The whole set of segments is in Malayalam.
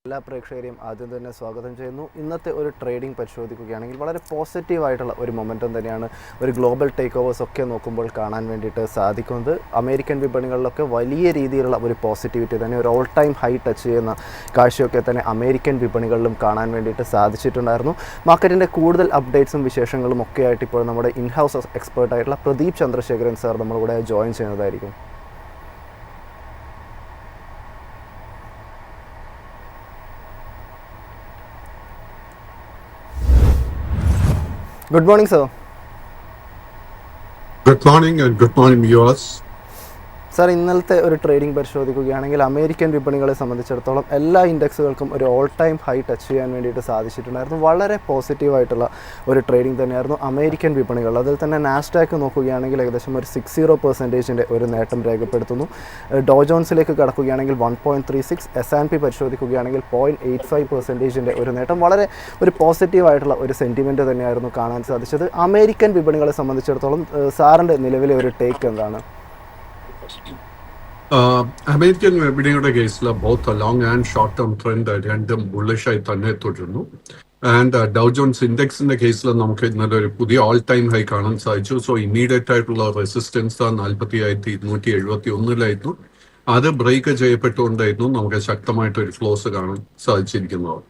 എല്ലാ പ്രേക്ഷകരെയും ആദ്യം തന്നെ സ്വാഗതം ചെയ്യുന്നു. ഇന്നത്തെ ഒരു ട്രേഡിംഗ് പരിശോധിക്കുകയാണെങ്കിൽ വളരെ പോസിറ്റീവായിട്ടുള്ള ഒരു മൊമെൻറ്റം തന്നെയാണ് ഒരു ഗ്ലോബൽ ടേക്ക് ഓവേഴ്സ് ഒക്കെ നോക്കുമ്പോൾ കാണാൻ വേണ്ടിയിട്ട് സാധിക്കുന്നത്. അമേരിക്കൻ വിപണികളിലൊക്കെ വലിയ രീതിയിലുള്ള ഒരു പോസിറ്റിവിറ്റി തന്നെ, ഒരു ഓൾ ടൈം ഹൈ ടച്ച് ചെയ്യുന്ന കാഴ്ചയൊക്കെ തന്നെ അമേരിക്കൻ വിപണികളിലും കാണാൻ വേണ്ടിയിട്ട് സാധിച്ചിട്ടുണ്ടായിരുന്നു. മാർക്കറ്റിൻ്റെ കൂടുതൽ അപ്ഡേറ്റ്സും വിശേഷങ്ങളും ഒക്കെ ആയിട്ട് ഇപ്പോൾ നമ്മുടെ ഇൻഹൗസ് എക്സ്പേർട്ടായിട്ടുള്ള പ്രദീപ് ചന്ദ്രശേഖരൻ സാർ നമ്മളിവിടെ ജോയിൻ ചെയ്യുന്നതായിരിക്കും. Good morning, sir. Good morning and good morning viewers. Sir, ഇന്നലത്തെ ഒരു ട്രേഡിംഗ് പരിശോധിക്കുകയാണെങ്കിൽ അമേരിക്കൻ വിപണികളെ സംബന്ധിച്ചിടത്തോളം എല്ലാ ഇൻഡെക്സുകൾക്കും ഒരു ഓൾ ടൈം ഹൈ ടച്ച് ചെയ്യാൻ വേണ്ടിയിട്ട് സാധിച്ചിട്ടുണ്ടായിരുന്നു. വളരെ പോസിറ്റീവായിട്ടുള്ള ഒരു ട്രേഡിംഗ് തന്നെയായിരുന്നു അമേരിക്കൻ വിപണികൾ. അതിൽ തന്നെ നാസ്ഡാക്ക് നോക്കുകയാണെങ്കിൽ ഏകദേശം ഒരു 60% ഒരു നേട്ടം രേഖപ്പെടുത്തുന്നു. ഡോ ജോൺസിലേക്ക് കടക്കുകയാണെങ്കിൽ 1.36, S&P പരിശോധിക്കുകയാണെങ്കിൽ 0.85% ഒരു നേട്ടം. വളരെ ഒരു പോസിറ്റീവായിട്ടുള്ള ഒരു സെൻറ്റിമെൻറ്റ് തന്നെയായിരുന്നു കാണാൻ സാധിച്ചത്. അമേരിക്കൻ വിപണികളെ സംബന്ധിച്ചിടത്തോളം സാറിൻ്റെ നിലവിലെ ഒരു ടേക്ക് എന്താണ്? അമേരിക്കൻ വിപണിയുടെ കേസിൽ both long and short term trend രണ്ടും ബുള്ളിഷായി തന്നെ തുടരുന്നു. ആൻഡ് ഡൗ ജോൺസ് ഇൻഡെക്സിന്റെ കേസിൽ നമുക്ക് ഇന്നലെ ഒരു പുതിയ ഓൾ ടൈം ഹൈ കാണാൻ സാധിച്ചു. സോ ഇമ്മീഡിയറ്റ് ആയിട്ടുള്ള റെസിസ്റ്റൻസ് 45,271 അത് ബ്രേക്ക് ചെയ്യപ്പെട്ടുകൊണ്ടായിരുന്നു നമുക്ക് ശക്തമായിട്ടൊരു ഫ്ലോസ് കാണാൻ സാധിച്ചിരിക്കുന്നത്.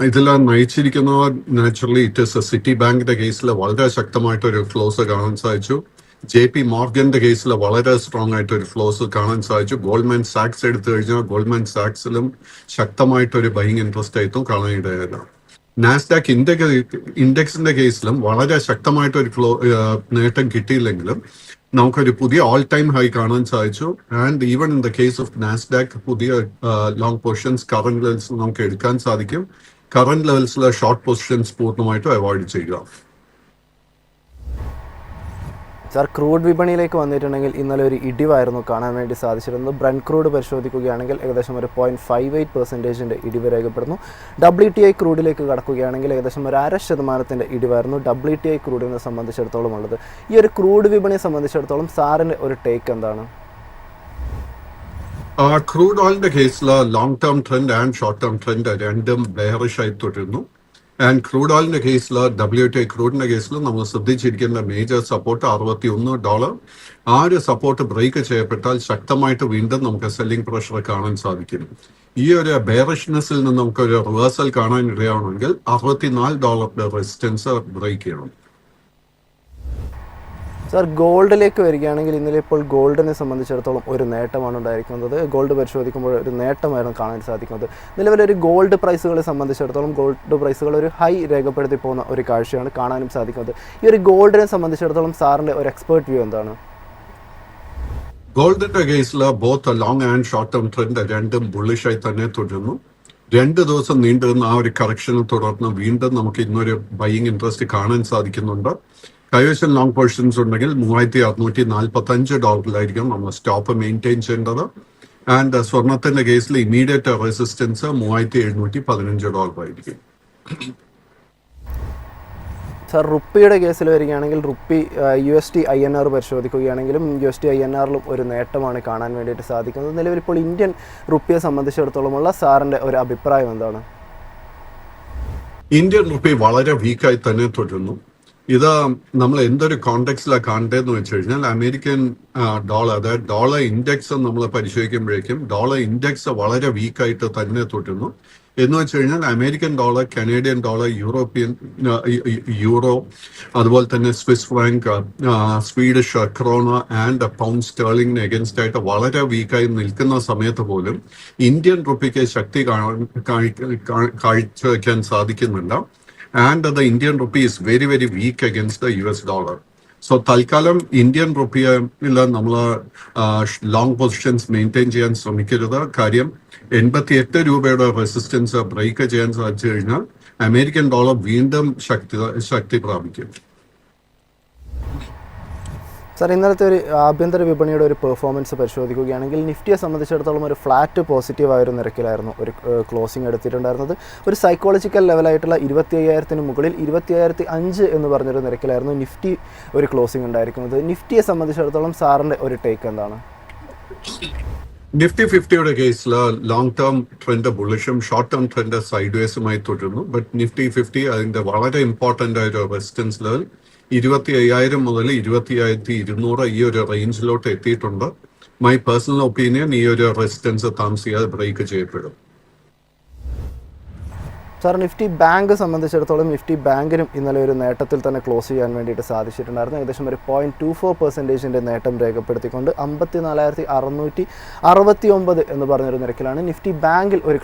ഇതിൽ നയിച്ചിരിക്കുന്നവർ നാച്ചുറലി ഇറ്റ് ഇസ് സിറ്റി ബാങ്കിന്റെ കേസിൽ വളരെ ശക്തമായിട്ടൊരു ഫ്ലോസ് കാണാൻ സാധിച്ചു. JP മോർഗന്റെ കേസിൽ വളരെ സ്ട്രോങ് ആയിട്ട് ഒരു ഫ്ലോസ് കാണാൻ സാധിച്ചു. ഗോൾഡ്മാൻ സാക്സ് എടുത്തു കഴിഞ്ഞാൽ ഗോൾഡ്മാൻ സാക്സിലും ശക്തമായിട്ടൊരു ബൈയിങ് ഇൻട്രസ്റ്റ് ആയിട്ടും കാണാനിടയായില്ല. നാസ്ഡാക്ക് ഇൻഡെക്സിന്റെ കേസിലും വളരെ ശക്തമായിട്ടൊരു നേട്ടം കിട്ടിയില്ലെങ്കിലും നമുക്കൊരു പുതിയ ഓൾ ടൈം ഹൈ കാണാൻ സാധിച്ചു. And even in the case of Nasdaq പുതിയ ലോങ് പൊസിഷൻസ് കറന്റ് ലെവൽസ് നമുക്ക് എടുക്കാൻ സാധിക്കും. കറന്റ് ലെവൽസിലെ ഷോർട്ട് പൊസിഷൻസ് പൂർണ്ണമായിട്ടും അവോയ്ഡ് ചെയ്യുക. സാർ, ക്രൂഡ് വിപണിയിലേക്ക് വന്നിട്ടുണ്ടെങ്കിൽ ഇന്നലെ ഒരു ഇടിവായിരുന്നു കാണാൻ വേണ്ടി സാധിച്ചിരുന്നത്. ബ്രന്റ് ക്രൂഡ് പരിശോധിക്കുകയാണെങ്കിൽ ഏകദേശം ഒരു 0.58% ഇടിവ് രേഖപ്പെടുന്നു. WTI ക്രൂഡിലേക്ക് കടക്കുകയാണെങ്കിൽ ഏകദേശം ഒരു 0.5% ഇടിവായിരുന്നു WTI ക്രൂഡിനെ സംബന്ധിച്ചിടത്തോളം ഉള്ളത്. ഈ ഒരു ക്രൂഡ് വിപണിയെ സംബന്ധിച്ചിടത്തോളം സാറിൻ്റെ ഒരു ടേക്ക് എന്താണ്? ക്രൂഡ് ഓയിലിന്റെ കേസിൽ long term trend and short term trend രണ്ടും ബെയറിഷ് ആയി തുടരുന്നു. ആൻഡ് ക്രൂഡ് ഓയിലിന്റെ കേസിൽ WTI ക്രൂഡിന്റെ കേസിൽ നമ്മൾ ശ്രദ്ധിച്ചിരിക്കേണ്ട മേജർ സപ്പോർട്ട് $61. ആ ഒരു സപ്പോർട്ട് ബ്രേക്ക് ചെയ്യപ്പെട്ടാൽ ശക്തമായിട്ട് വീണ്ടും നമുക്ക് സെല്ലിംഗ് പ്രഷർ കാണാൻ സാധിക്കും. ഈ ഒരു ബെയറിഷ്നെസ്സിൽ നിന്ന് നമുക്കൊരു റിവേഴ്സൽ കാണാൻ ഇടയാണെങ്കിൽ $64 റെസിസ്റ്റൻസ് ബ്രേക്ക് ചെയ്യണം. സാർ, ഗോൾഡിലേക്ക് വരികയാണെങ്കിൽ ഇന്നലെ ഇപ്പോൾ ഗോൾഡിനെ സംബന്ധിച്ചിടത്തോളം ഒരു നേട്ടമാണ് ഉണ്ടായിരിക്കുന്നത്. ഗോൾഡ് പരിശോധിക്കുമ്പോൾ ഒരു നേട്ടമായിരുന്നു കാണാൻ സാധിക്കുന്നത്. നിലവിലൊരു ഗോൾഡ് പ്രൈസുകളെ സംബന്ധിച്ചിടത്തോളം ഗോൾഡ് പ്രൈസുകൾ ഒരു ഹൈ രേഖപ്പെടുത്തി പോകുന്ന ഒരു കാഴ്ചയാണ് കാണാനും സാധിക്കുന്നത്. ഈ ഒരു ഗോൾഡിനെ സംബന്ധിച്ചിടത്തോളം സാറിൻ്റെ ഒരു എക്സ്പേർട്ട് വ്യൂ എന്താണ്? ഗോൾഡിന്റെ കേസിൽ both long and short term trend രണ്ടും ബുള്ളിഷായി തന്നെ തുടരുന്നു. 2 ദിവസം നീണ്ടുനിന്ന ആ ഒരു കറക്ഷനെ തുടർന്ന് വീണ്ടും നമുക്ക് ഇന്നൊരു ബൈയിങ് ഇൻട്രസ്റ്റ് കാണാൻ സാധിക്കുന്നുണ്ട്. കൈവശം ലോങ് പൊസിഷൻസ് ഉണ്ടെങ്കിൽ $3,645 നമ്മൾ സ്റ്റോപ്പ് മെയിൻറ്റെയിൻ ചെയ്യേണ്ടത്. ആൻഡ് സ്വർണത്തിന്റെ കേസിൽ ഇമ്മീഡിയറ്റ് റെസിസ്റ്റൻസ് $3,715 സാർ, റുപ്പിയുടെ കേസിൽ വരികയാണെങ്കിൽ റുപ്പി USD INR പരിശോധിക്കുകയാണെങ്കിലും USD INRലും ഒരു നേട്ടമാണ് കാണാൻ വേണ്ടിയിട്ട് സാധിക്കുന്നത്. നിലവിലിപ്പോൾ ഇന്ത്യൻ റുപ്പിയെ സംബന്ധിച്ചിടത്തോളമുള്ള സാറിൻ്റെ ഒരു അഭിപ്രായം എന്താണ്? ഇന്ത്യൻ റുപ്പി വളരെ വീക്കായി തന്നെ തുടരുന്നു. ഇത് നമ്മൾ എന്തൊരു കോണ്ടെക്സ്റ്റിലാണ് കാണേണ്ടതെന്ന് വെച്ച് കഴിഞ്ഞാൽ അമേരിക്കൻ ഡോളർ, അതായത് ഡോളർ ഇൻഡെക്സ് നമ്മൾ പരിശോധിക്കുമ്പോഴേക്കും ഡോളർ ഇൻഡെക്സ് വളരെ വീക്കായിട്ട് തന്നെ തുടരുന്നു. എന്ന് വെച്ച് കഴിഞ്ഞാൽ American dollar, Canadian dollar, euro, അതുപോലെ തന്നെ Swiss franc, Swedish krona and pound സ്റ്റേർലിംഗിന് എഗൻസ്റ്റ് ആയിട്ട് വളരെ വീക്കായി നിൽക്കുന്ന സമയത്ത് പോലും ഇന്ത്യൻ റുപ്പിക്ക് ശക്തി കാഴ്ചവെക്കാൻ സാധിക്കുന്നില്ല. And the Indian rupee is very, very weak against the US dollar. So തൽക്കാലം ഇന്ത്യൻ റുപ്പിയിൽ നമ്മൾ ലോങ് പൊസിഷൻസ് മെയിൻറ്റെയിൻ ചെയ്യാൻ ശ്രമിക്കരുത്. കാര്യം 88 രൂപയുടെ റെസിസ്റ്റൻസ് ബ്രേക്ക് ചെയ്യാൻ സാധിച്ചു കഴിഞ്ഞാൽ അമേരിക്കൻ ഡോളർ വീണ്ടും ശക്തി പ്രാപിക്കും. സാർ, ഇന്നലത്തെ ഒരു ആഭ്യന്തര വിപണിയുടെ ഒരു പെർഫോമൻസ് പരിശോധിക്കുകയാണെങ്കിൽ നിഫ്റ്റിയെ സംബന്ധിച്ചിടത്തോളം ഒരു ഫ്ലാറ്റ് പോസിറ്റീവായൊരു നിരക്കിലായിരുന്നു ഒരു ക്ലോസിംഗ് എടുത്തിട്ടുണ്ടായിരുന്നത്. ഒരു സൈക്കോളജിക്കൽ ലെവലായിട്ടുള്ള 25,000 മുകളിൽ 25,005 എന്ന് പറഞ്ഞൊരു നിരക്കിലായിരുന്നു നിഫ്റ്റി ഒരു ക്ലോസിംഗ് ഉണ്ടായിരിക്കുന്നത്. നിഫ്റ്റിയെ സംബന്ധിച്ചിടത്തോളം സാറിൻ്റെ ഒരു ടേക്ക് എന്താണ്? നിഫ്റ്റി 50യുടെ കേസിൽ ലോങ് ടേം ട്രെൻഡ് ബുള്ളിഷും ഷോർട്ട് ടേം ട്രെൻഡ് സൈഡ് വേസുമായി തുടരുന്നു. ബട്ട് നിഫ്റ്റി 50 അതിന്റെ വളരെ ഇമ്പോർട്ടന്റ് ആയ ഒരു റെസിസ്റ്റൻസ് ലെവൽ 25,000 മുതൽ 25,200 ഈ ഒരു റേഞ്ചിലോട്ട് എത്തിയിട്ടുണ്ട്. മൈ പേഴ്സണൽ ഒപ്പീനിയൻ ഈ ഒരു റെസിസ്റ്റൻസ് താമസിയാതെ ബ്രേക്ക് ചെയ്യപ്പെടും. സാർ, നിഫ്റ്റി ബാങ്ക് സംബന്ധിച്ചിടത്തോളം നിഫ്റ്റി ബാങ്കിനും ഇന്നലെ ഒരു നേട്ടത്തിൽ തന്നെ ക്ലോസ് ചെയ്യാൻ വേണ്ടിയിട്ട് സാധിച്ചിട്ടുണ്ടായിരുന്നു. ഏകദേശം ഒരു 0.24% നേട്ടം രേഖപ്പെടുത്തിക്കൊണ്ട് 54,669 എന്ന് പറഞ്ഞൊരു നിരക്കിലാണ് നിഫ്റ്റി ബാങ്കിൽ ഒരു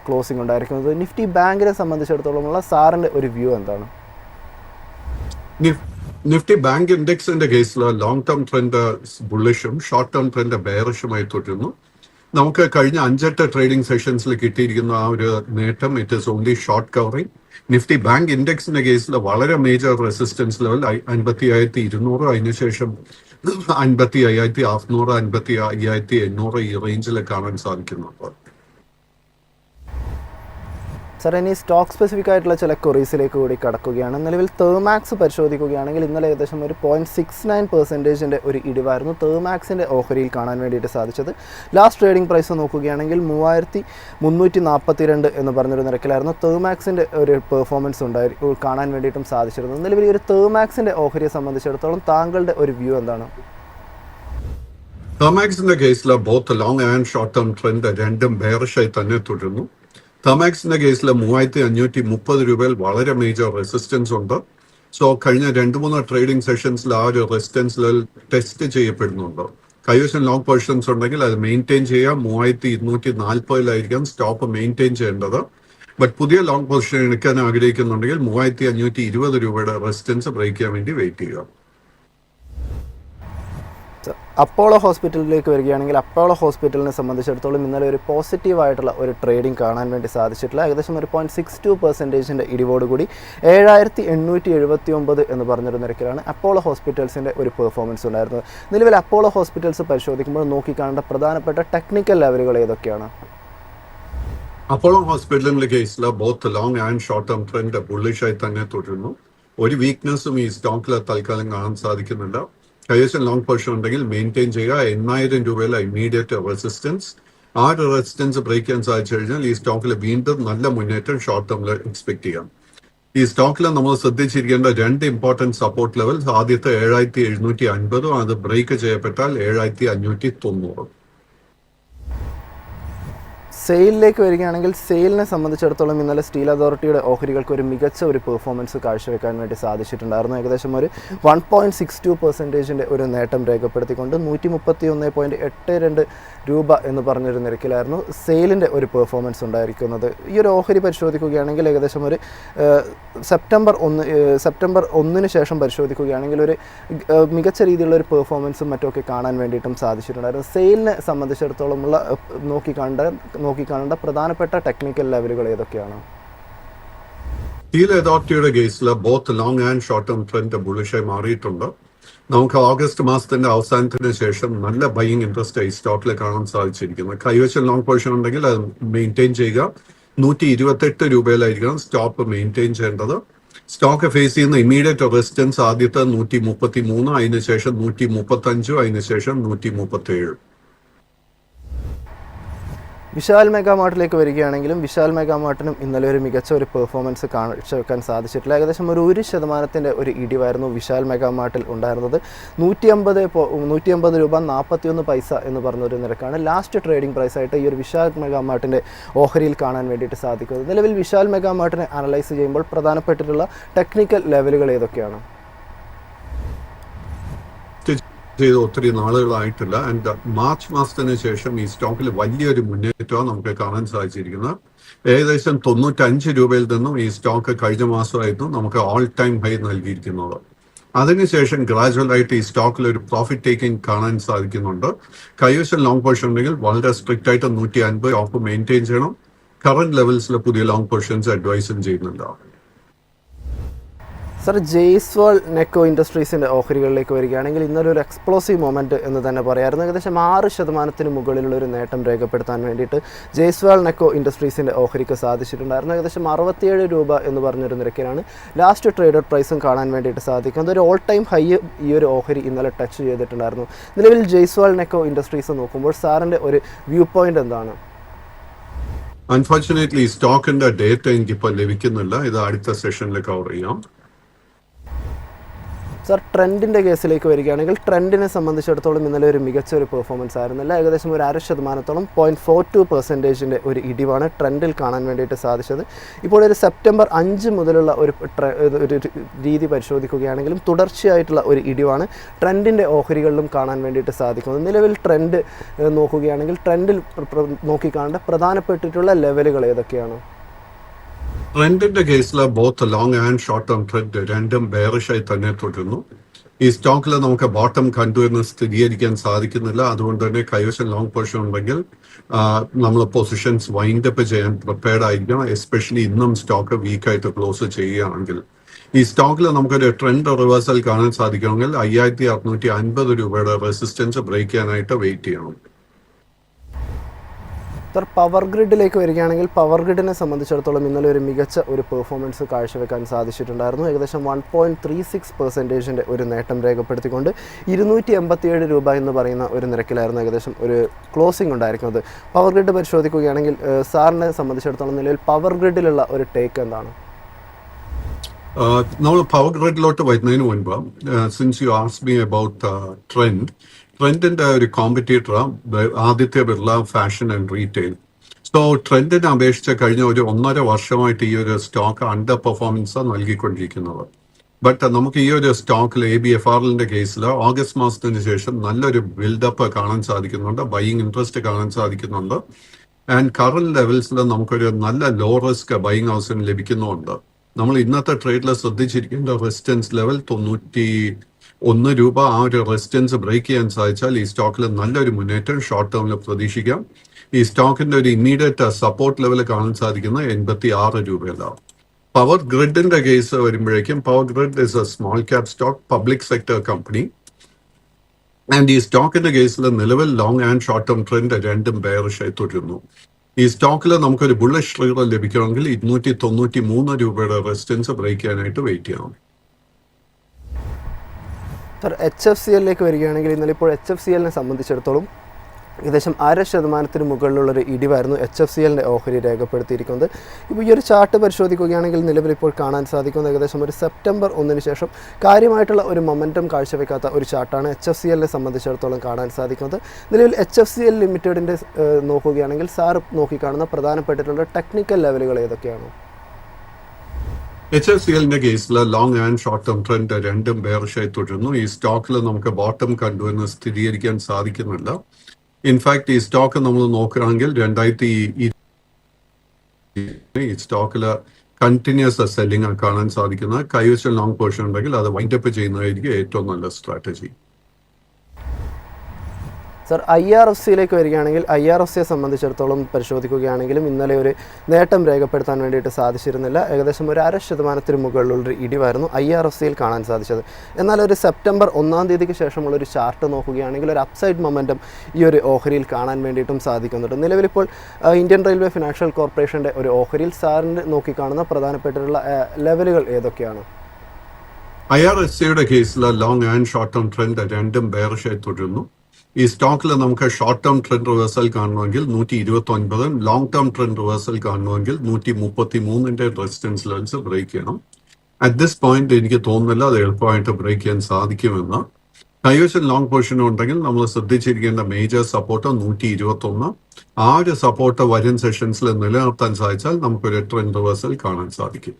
ക്ലോസിംഗ് ഉണ്ടായിരിക്കുന്നത്. നിഫ്റ്റി ബാങ്കിനെ സംബന്ധിച്ചിടത്തോളമുള്ള സാറിൻ്റെ ഒരു വ്യൂ എന്താണ്? നിഫ്റ്റി ബാങ്ക് ഇൻഡെക്സിന്റെ കേസിൽ ലോങ് ടേം ട്രെൻഡ് ബുള്ളിഷും ഷോർട്ട് ടേം ട്രെൻഡ് ബെയറിഷുമായി തുടരുന്നു. നമുക്ക് കഴിഞ്ഞ 5-8 ട്രേഡിംഗ് സെഷൻസിൽ കിട്ടിയിരിക്കുന്ന ആ ഒരു നേട്ടം it is only short covering. Nifty bank ഇൻഡെക്സിന്റെ കേസിൽ വളരെ മേജർ റെസിസ്റ്റൻസ് ലെവൽ 55,200, അതിനുശേഷം 55,600, 55,800 ഈ റേഞ്ചിൽ കാണാൻ സാധിക്കുന്നുണ്ട്. സാർ, ഇനി സ്റ്റോക്ക് സ്പെസിഫിക് ആയിട്ടുള്ള ചില ക്വറീസിലേക്ക് കൂടി കടക്കുകയാണ്. നിലവിൽ തേർമാക്സ് പരിശോധിക്കുകയാണെങ്കിൽ ഇന്നലെ ഏകദേശം ഒരു 0.69% ഒരു ഇടിവായിരുന്നു തേർമാക്സിൻ്റെ ഓഹരിയിൽ കാണാൻ വേണ്ടിയിട്ട് സാധിച്ചത്. ലാസ്റ്റ് ട്രേഡിംഗ് പ്രൈസ് നോക്കുകയാണെങ്കിൽ 3,342 എന്ന് പറഞ്ഞൊരു നിരക്കിലായിരുന്നു തേർമാക്സിൻ്റെ ഒരു പെർഫോമൻസ് കാണാൻ വേണ്ടിയിട്ടും സാധിച്ചിരുന്നത്. നിലവിൽ ഈ ഒരു തേർമാക്സിൻ്റെ ഓഹരിയെ സംബന്ധിച്ചിടത്തോളം താങ്കളുടെ ഒരു വ്യൂ എന്താണ്? തേർമാക്സിന്റെ കേസിൽ both long and short term trend രണ്ടും ബെയറിഷായി തന്നെ തുടരുന്നു. തമാക്സിന്റെ കേസിൽ 3,530 രൂപയിൽ വളരെ മേജർ റെസിസ്റ്റൻസ് ഉണ്ട്. സോ കഴിഞ്ഞ 2-3 ട്രേഡിംഗ് സെഷൻസിൽ ആ ഒരു റെസിസ്റ്റൻസ് ലെവൽ ടെസ്റ്റ് ചെയ്യപ്പെടുന്നുണ്ട്. കൈവശം ലോങ് പൊസിഷൻസ് ഉണ്ടെങ്കിൽ അത് മെയിൻറ്റെയിൻ ചെയ്യാം. 3,240 സ്റ്റോപ്പ് മെയിൻറ്റെയിൻ ചെയ്യേണ്ടത്. ബട്ട് പുതിയ ലോങ് പൊസിഷൻ എടുക്കാൻ ആഗ്രഹിക്കുന്നുണ്ടെങ്കിൽ 3,520 രൂപയുടെ റെസിസ്റ്റൻസ് ബ്രേക്ക് ചെയ്യാൻ വേണ്ടി വെയിറ്റ് ചെയ്യുക. അപ്പോളോ ഹോസ്പിറ്റലിലേക്ക് വരികയാണെങ്കിൽ അപ്പോളോ ഹോസ്പിറ്റലിനെ സംബന്ധിച്ചിടത്തോളം ഇന്നലെ ഒരു പോസിറ്റീവായിട്ടുള്ള ഒരു ട്രേഡിംഗ് കാണാൻ വേണ്ടി സാധിച്ചിട്ടില്ല. ഏകദേശം ഒരു 0.62% ഇടിവോടുകൂടി 7,879 എന്ന് പറഞ്ഞൊരു നിരക്കിലാണ് അപ്പോളോ ഹോസ്പിറ്റൽസിൻ്റെ ഒരു പെർഫോമൻസ് ഉണ്ടായിരുന്നത്. നിലവിൽ അപ്പോളോ ഹോസ്പിറ്റൽസ് പരിശോധിക്കുമ്പോൾ നോക്കിക്കാണേണ്ട പ്രധാനപ്പെട്ട ടെക്നിക്കൽ ലെവലുകൾ ഏതൊക്കെയാണ്? അപ്പോളോ ഹോസ്പിറ്റലിന്റെ കേസിൽ both long and short term trend ബുള്ളിഷായി തന്നെ തുടരുന്നു. ഒരു വീക്ക്നെസ്സും ഈ സ്റ്റോക്കിൽ തൽക്കാലം കാണാൻ സാധിക്കുന്നുണ്ട്. കൈവശം ലോങ് പൊസിഷൻ ഉണ്ടെങ്കിൽ മെയിൻറ്റെയിൻ ചെയ്യുക. 8,000 രൂപയിലെ ഇമ്മീഡിയറ്റ് റെസിസ്റ്റൻസ്. ആ ഒരു റെസിസ്റ്റൻസ് ബ്രേക്ക് ചെയ്യാൻ സാധിച്ചു കഴിഞ്ഞാൽ ഈ സ്റ്റോക്കിൽ വീണ്ടും നല്ല മുന്നേറ്റം ഷോർട്ട് ടേമിൽ എക്സ്പെക്ട് ചെയ്യാം. ഈ സ്റ്റോക്കിൽ നമ്മൾ ശ്രദ്ധിച്ചിരിക്കേണ്ട 2 ഇമ്പോർട്ടൻറ്റ് സപ്പോർട്ട് ലെവൽസ്. ആദ്യത്തെ 7,750, അത് ബ്രേക്ക് ചെയ്യപ്പെട്ടാൽ 7,590. സെയിലിലേക്ക് വരികയാണെങ്കിൽ സെയിലിനെ സംബന്ധിച്ചിടത്തോളം ഇന്നലെ സ്റ്റീൽ അതോറിറ്റിയുടെ ഓഹരികൾക്ക് ഒരു മികച്ച ഒരു പെർഫോമൻസ് കാഴ്ചവെക്കാൻ വേണ്ടി സാധിച്ചിട്ടുണ്ടായിരുന്നു. ഏകദേശം ഒരു 1.62% ഒരു നേട്ടം രേഖപ്പെടുത്തിക്കൊണ്ട് 131.82 രൂപ എന്ന് പറഞ്ഞൊരു നിരക്കിലായിരുന്നു സെയിലിൻ്റെ ഒരു പെർഫോമൻസ് ഉണ്ടായിരിക്കുന്നത്. ഈ ഒരു ഓഹരി പരിശോധിക്കുകയാണെങ്കിൽ ഏകദേശം ഒരു സെപ്റ്റംബർ 1 ശേഷം പരിശോധിക്കുകയാണെങ്കിൽ ഒരു മികച്ച രീതിയിലുള്ള ഒരു പെർഫോമൻസും മറ്റുമൊക്കെ കാണാൻ വേണ്ടിയിട്ടും സാധിച്ചിട്ടുണ്ടായിരുന്നു. സെയിലിനെ സംബന്ധിച്ചിടത്തോളമുള്ള നോക്കിക്കാണേണ്ട പ്രധാനപ്പെട്ട ടെക്നിക്കൽ ലെവലുകൾ ഏതൊക്കെയാണ്? സ്റ്റീൽ അതോറിറ്റിയുടെ കേസിൽ both long and short term trend ബുള്ളിഷായി മാറിയിട്ടുണ്ട്. നമുക്ക് ഓഗസ്റ്റ് മാസത്തിന്റെ അവസാനത്തിന് ശേഷം നല്ല ബൈയിങ് ഇൻട്രസ്റ്റ് ഈ സ്റ്റോക്കിൽ കാണാൻ സാധിച്ചിരിക്കുന്നു. കൈവശം ലോങ് പൊസിഷൻ ഉണ്ടെങ്കിൽ അത് മെയിൻറ്റെയിൻ ചെയ്യുക. 128 രൂപയിലായിരിക്കണം സ്റ്റോപ്പ് മെയിൻറ്റെയിൻ ചെയ്യേണ്ടത്. സ്റ്റോക്ക് ഫേസ് ചെയ്യുന്ന ഇമ്മീഡിയറ്റ് റെസിസ്റ്റൻസ് ആദ്യത്തെ 133, അതിനുശേഷം 135, അതിനുശേഷം 137. വിശാൽ മെഗാമാർട്ടിലേക്ക് വരികയാണെങ്കിലും വിശാൽ മെഗാമാർട്ടിനും ഇന്നലെ ഒരു മികച്ച ഒരു പെർഫോമൻസ് കാഴ്ചവെക്കാൻ സാധിച്ചിട്ടില്ല. ഏകദേശം ഒരു 1% ഒരു ഇടിവായിരുന്നു വിശാൽ മെഗാമാർട്ടിൽ ഉണ്ടായിരുന്നത്. 150 രൂപ 41 പൈസ എന്ന് പറഞ്ഞൊരു നിരക്കാണ് ലാസ്റ്റ് ട്രേഡിംഗ് പ്രൈസായിട്ട് ഈ ഒരു വിശാൽ മെഗാമാർട്ടിൻ്റെ ഓഹരിയിൽ കാണാൻ വേണ്ടിയിട്ട് സാധിക്കുന്നത്. നിലവിൽ വിശാൽ മെഗാമാർട്ടിനെ അനലൈസ് ചെയ്യുമ്പോൾ പ്രധാനപ്പെട്ടിട്ടുള്ള ടെക്നിക്കൽ ലെവലുകൾ ഏതൊക്കെയാണ്? ചെയ്ത് ഒത്തിരി നാളുകളായിട്ടില്ല. ആൻഡ് മാർച്ച് മാസത്തിന് ശേഷം ഈ സ്റ്റോക്കിൽ വലിയൊരു മുന്നേറ്റമാണ് നമുക്ക് കാണാൻ സാധിച്ചിരിക്കുന്നത്. ഏകദേശം 95 രൂപയിൽ നിന്നും ഈ സ്റ്റോക്ക് കഴിഞ്ഞ മാസമായിരുന്നു നമുക്ക് ഓൾ ടൈം ഹൈ നൽകിയിരിക്കുന്നത്. അതിനുശേഷം ഗ്രാജുവൽ ആയിട്ട് ഈ സ്റ്റോക്കിൽ ഒരു പ്രോഫിറ്റ് ടേക്കിംഗ് കാണാൻ സാധിക്കുന്നുണ്ട്. കൈവശം ലോങ് പൊസിഷൻ ഉണ്ടെങ്കിൽ വളരെ സ്ട്രിക്റ്റ് ആയിട്ട് 150 ഓഫ് മെയിൻറ്റെയിൻ ചെയ്യണം. കറന്റ് ലെവൽസിൽ പുതിയ ലോങ് പൊസിഷൻസ് അഡ്വൈസും ചെയ്യുന്നുണ്ട്. സർ, ജെയ്സ്വാൾ നെക്കോ ഇൻഡസ്ട്രീസിൻ്റെ ഓഹരികളിലേക്ക് വരികയാണെങ്കിൽ ഇന്നലെ ഒരു എക്സ്പ്ലോസീവ് മൊമെൻറ്റ് എന്ന് തന്നെ പറയാമായിരുന്നു. ഏകദേശം 6% മുകളിലുള്ള ഒരു നേട്ടം രേഖപ്പെടുത്താൻ വേണ്ടിയിട്ട് ജെയ്സ്വാൾ നെക്കോ ഇൻഡസ്ട്രീസിൻ്റെ ഓഹരിക്ക് സാധിച്ചിട്ടുണ്ടായിരുന്നു. ഏകദേശം 67 രൂപ എന്ന് പറഞ്ഞൊരു നിരക്കിലാണ് ലാസ്റ്റ് ട്രേഡഡ് പ്രൈസും കാണാൻ വേണ്ടിയിട്ട് സാധിക്കുന്നത്. ഒരു ഓൾ ടൈം ഹൈ ഈ ഒരു ഓഹരി ഇന്നലെ ടച്ച് ചെയ്തിട്ടുണ്ടായിരുന്നു. നിലവിൽ ജെയ്സ്വാൾ നെക്കോ ഇൻഡസ്ട്രീസ് നോക്കുമ്പോൾ സാറിൻ്റെ ഒരു വ്യൂ പോയിൻ്റ് എന്താണ്? അൺഫോർച്ചുനേറ്റ്ലി സ്റ്റോക്കിന്റെ ഡേറ്റ എനിക്കിപ്പോൾ ലഭിക്കുന്നില്ല. ഇത് അടുത്ത സെഷനിൽ കവർ ചെയ്യാം. സർ, ട്രെൻഡിൻ്റെ കേസിലേക്ക് വരികയാണെങ്കിൽ ട്രെൻഡിനെ സംബന്ധിച്ചിടത്തോളം ഇന്നലെ ഒരു മികച്ച ഒരു പെർഫോമൻസ് ആയിരുന്നില്ല. ഏകദേശം ഒരു 0.5%, 0.42% ഒരു ഇടിവാണ് ട്രെൻഡിൽ കാണാൻ വേണ്ടിയിട്ട് സാധിച്ചത്. ഇപ്പോൾ ഒരു സെപ്റ്റംബർ 5 മുതലുള്ള ഒരു രീതി പരിശോധിക്കുകയാണെങ്കിലും തുടർച്ചയായിട്ടുള്ള ഒരു ഇടിവാണ് ട്രെൻഡിൻ്റെ ഓഹരികളിലും കാണാൻ വേണ്ടിയിട്ട് സാധിക്കുന്നത്. നിലവിൽ ട്രെൻഡ് നോക്കുകയാണെങ്കിൽ ട്രെൻഡിൽ നോക്കിക്കാണേണ്ട പ്രധാനപ്പെട്ടിട്ടുള്ള ലെവലുകൾ ഏതൊക്കെയാണ്? ട്രെൻഡിന്റെ കേസിൽ both long and short term trend രണ്ടും ബെയറിഷായി തന്നെ തുടരുന്നു. ഈ സ്റ്റോക്കിൽ നമുക്ക് ബോട്ടം കണ്ടു എന്ന് സ്ഥിരീകരിക്കാൻ സാധിക്കുന്നില്ല. അതുകൊണ്ട് തന്നെ കൈവശം ലോങ് പൊസിഷൻ ഉണ്ടെങ്കിൽ നമ്മൾ പൊസിഷൻസ് വൈൻഡ് അപ്പ് ചെയ്യാൻ പ്രിപ്പയർഡ് ആയിരിക്കണം. എസ്പെഷ്യലി ഇന്നും സ്റ്റോക്ക് വീക്കായിട്ട് ക്ലോസ് ചെയ്യുകയാണെങ്കിൽ. ഈ സ്റ്റോക്കിൽ നമുക്കൊരു ട്രെൻഡ് റിവേഴ്സൽ കാണാൻ സാധിക്കണമെങ്കിൽ 5650 രൂപയുടെ റെസിസ്റ്റൻസ് ബ്രേക്ക് ചെയ്യാനായിട്ട് വെയിറ്റ് ചെയ്യണം. സർ, പവർ ഗ്രിഡിലേക്ക് വരികയാണെങ്കിൽ പവർ ഗ്രിഡിനെ സംബന്ധിച്ചിടത്തോളം ഇന്നലെ ഒരു മികച്ച ഒരു പെർഫോമൻസ് കാഴ്ചവെക്കാൻ സാധിച്ചിട്ടുണ്ടായിരുന്നു. ഏകദേശം 1.36% ഒരു നേട്ടം രേഖപ്പെടുത്തിക്കൊണ്ട് 287 രൂപ എന്ന് പറയുന്ന ഒരു നിരക്കിലായിരുന്നു ഏകദേശം ഒരു ക്ലോസിംഗ് ഉണ്ടായിരിക്കുന്നത്. പവർ ഗ്രിഡ് പരിശോധിക്കുകയാണെങ്കിൽ സാറിനെ സംബന്ധിച്ചിടത്തോളം നിലവിൽ പവർ ഗ്രിഡിലുള്ള ഒരു ടേക്ക് എന്താണ്? നമ്മൾ പവർ ഗ്രിഡിലോട്ട് വരുന്നതിന് മുൻപ് since you ask me about ട്രെൻഡിന്റെ ഒരു competitor Aditya Birla fashion and retail. So ട്രെൻഡിനെ അപേക്ഷിച്ച് കഴിഞ്ഞ ഒരു 1.5 വർഷമായിട്ട് ഈ ഒരു സ്റ്റോക്ക് അണ്ടർ പെർഫോമൻസ് നൽകിക്കൊണ്ടിരിക്കുന്നത്. ബട്ട് നമുക്ക് ഈ ഒരു സ്റ്റോക്കിൽ ABFRLന്റെ കേസിൽ ഓഗസ്റ്റ് മാസത്തിന് ശേഷം നല്ലൊരു ബിൽഡപ്പ് കാണാൻ സാധിക്കുന്നുണ്ട്, ബൈയിങ് ഇൻട്രസ്റ്റ് കാണാൻ സാധിക്കുന്നുണ്ട്. ആൻഡ് കറന്റ് ലെവൽസിൽ നമുക്കൊരു നല്ല ലോ റിസ്ക് ബൈയിങ് ഹൗസിന് ലഭിക്കുന്നുണ്ട്. നമ്മൾ ഇന്നത്തെ ട്രേഡിൽ ശ്രദ്ധിച്ചിരിക്കേണ്ട റെസിസ്റ്റൻസ് ലെവൽ 91 രൂപ. ആ ഒരു റെസിസ്റ്റൻസ് ബ്രേക്ക് ചെയ്യാൻ സാധിച്ചാൽ ഈ സ്റ്റോക്കിൽ നല്ലൊരു മുന്നേറ്റം ഷോർട്ട് ടേമിൽ പ്രതീക്ഷിക്കാം. ഈ സ്റ്റോക്കിന്റെ ഒരു ഇമ്മീഡിയറ്റ് സപ്പോർട്ട് ലെവൽ കാണാൻ സാധിക്കുന്നത് 86 രൂപയിലാണ്. പവർ ഗ്രിഡിന്റെ കേസ് വരുമ്പോഴേക്കും power grid is A small cap stock, public sector company. And ഈ സ്റ്റോക്കിന്റെ കേസിൽ നിലവിൽ long and short term trend രണ്ടും ബെയറിഷായി തുടരുന്നു. ഈ സ്റ്റോക്കിൽ നമുക്കൊരു ബുള്ളിഷ് ട്രിഗർ ലഭിക്കണമെങ്കിൽ 293 രൂപയുടെ റെസിസ്റ്റൻസ് ബ്രേക്ക് ചെയ്യാനായിട്ട് വെയിറ്റ് ചെയ്യണം. സർ, HFCLലേക്ക് വരികയാണെങ്കിൽ ഇന്നലെ ഇപ്പോൾ HFCLനെ സംബന്ധിച്ചിടത്തോളം ഏകദേശം 0.5% മുകളിലുള്ളൊരു ഇടിവായിരുന്നു HFCLന്റെ ഓഹരി രേഖപ്പെടുത്തിയിരിക്കുന്നത്. ഇപ്പോൾ ഈ ഒരു ചാർട്ട് പരിശോധിക്കുകയാണെങ്കിൽ നിലവിൽ ഇപ്പോൾ കാണാൻ സാധിക്കുന്നത് ഏകദേശം ഒരു സെപ്റ്റംബർ 1 ശേഷം കാര്യമായിട്ടുള്ള ഒരു മൊമെൻറ്റം കാഴ്ചവെക്കാത്ത ഒരു ചാർട്ടാണ് HFCLനെ സംബന്ധിച്ചിടത്തോളം കാണാൻ സാധിക്കുന്നത്. നിലവിൽ HFCL ലിമിറ്റഡിൻ്റെ നോക്കുകയാണെങ്കിൽ സാർ നോക്കിക്കാണുന്ന പ്രധാനപ്പെട്ടിട്ടുള്ള ടെക്നിക്കൽ ലെവലുകൾ ഏതൊക്കെയാണ്? HFCLന്റെ കേസിൽ long and short term trend രണ്ടും ബെയറിഷായി തുടരുന്നു. ഈ സ്റ്റോക്കിൽ നമുക്ക് ബോട്ടം കണ്ടു എന്ന് സ്ഥിരീകരിക്കാൻ സാധിക്കുന്നില്ല. ഇൻഫാക്ട് ഈ സ്റ്റോക്ക് നമ്മൾ നോക്കുകയാണെങ്കിൽ 2020 ഈ സ്റ്റോക്കിൽ കണ്ടിന്യൂസ് സെല്ലിംഗ് കാണാൻ സാധിക്കുന്നത്. കൈവശം ലോങ് പൊസിഷൻ ഉണ്ടെങ്കിൽ അത് വൈൻഡപ്പ് ചെയ്യുന്നതായിരിക്കും ഏറ്റവും നല്ല സ്ട്രാറ്റജി. സർ, IRFCയിലേക്ക് വരികയാണെങ്കിൽ IRFCയെ സംബന്ധിച്ചിടത്തോളം പരിശോധിക്കുകയാണെങ്കിലും ഇന്നലെ ഒരു നേട്ടം രേഖപ്പെടുത്താൻ വേണ്ടിയിട്ട് സാധിച്ചിരുന്നില്ല. ഏകദേശം ഒരു 0.5% മുകളിലുള്ളൊരു ഇടിവായിരുന്നു IRFCയിൽ കാണാൻ സാധിച്ചത്. എന്നാൽ ഒരു സെപ്റ്റംബർ 1 ശേഷമുള്ളൊരു ചാർട്ട് നോക്കുകയാണെങ്കിൽ ഒരു അപ്സൈഡ് മൊമെൻറ്റം ഈ ഒരു ഓഹരിയിൽ കാണാൻ വേണ്ടിയിട്ടും സാധിക്കുന്നുണ്ട്. നിലവിലിപ്പോൾ ഇന്ത്യൻ റെയിൽവേ ഫിനാൻഷ്യൽ കോർപ്പറേഷൻ്റെ ഒരു ഓഹരിയിൽ സാറിന് നോക്കിക്കാണുന്ന പ്രധാനപ്പെട്ടിട്ടുള്ള ലെവലുകൾ ഏതൊക്കെയാണ്? IRFCയുടെ കേസിൽ long and short term trend രണ്ടും ബെയറിഷായി തുടരുന്നു. ഈ സ്റ്റോക്കിൽ നമുക്ക് ഷോർട്ട് ടേം ട്രെൻഡ് റിവേഴ്സൽ കാണണമെങ്കിൽ 129, ലോങ് ടേം ട്രെൻഡ് റിവേഴ്സൽ കാണണമെങ്കിൽ 133 റെസിസ്റ്റൻസ് ലെവൽസ് ബ്രേക്ക് ചെയ്യണം. അറ്റ് ദിസ് പോയിന്റ് എനിക്ക് തോന്നുന്നില്ല അത് എളുപ്പമായിട്ട് ബ്രേക്ക് ചെയ്യാൻ സാധിക്കുമെന്ന്. കൈവശം ലോങ് പൊസിഷൻ ഉണ്ടെങ്കിൽ നമ്മൾ ശ്രദ്ധിച്ചിരിക്കേണ്ട മേജർ സപ്പോർട്ട് 121. ആ ഒരു സപ്പോർട്ട് വരും സെഷൻസിൽ നിലനിർത്താൻ സാധിച്ചാൽ നമുക്കൊരു ട്രെൻഡ് റിവേഴ്സൽ കാണാൻ സാധിക്കും.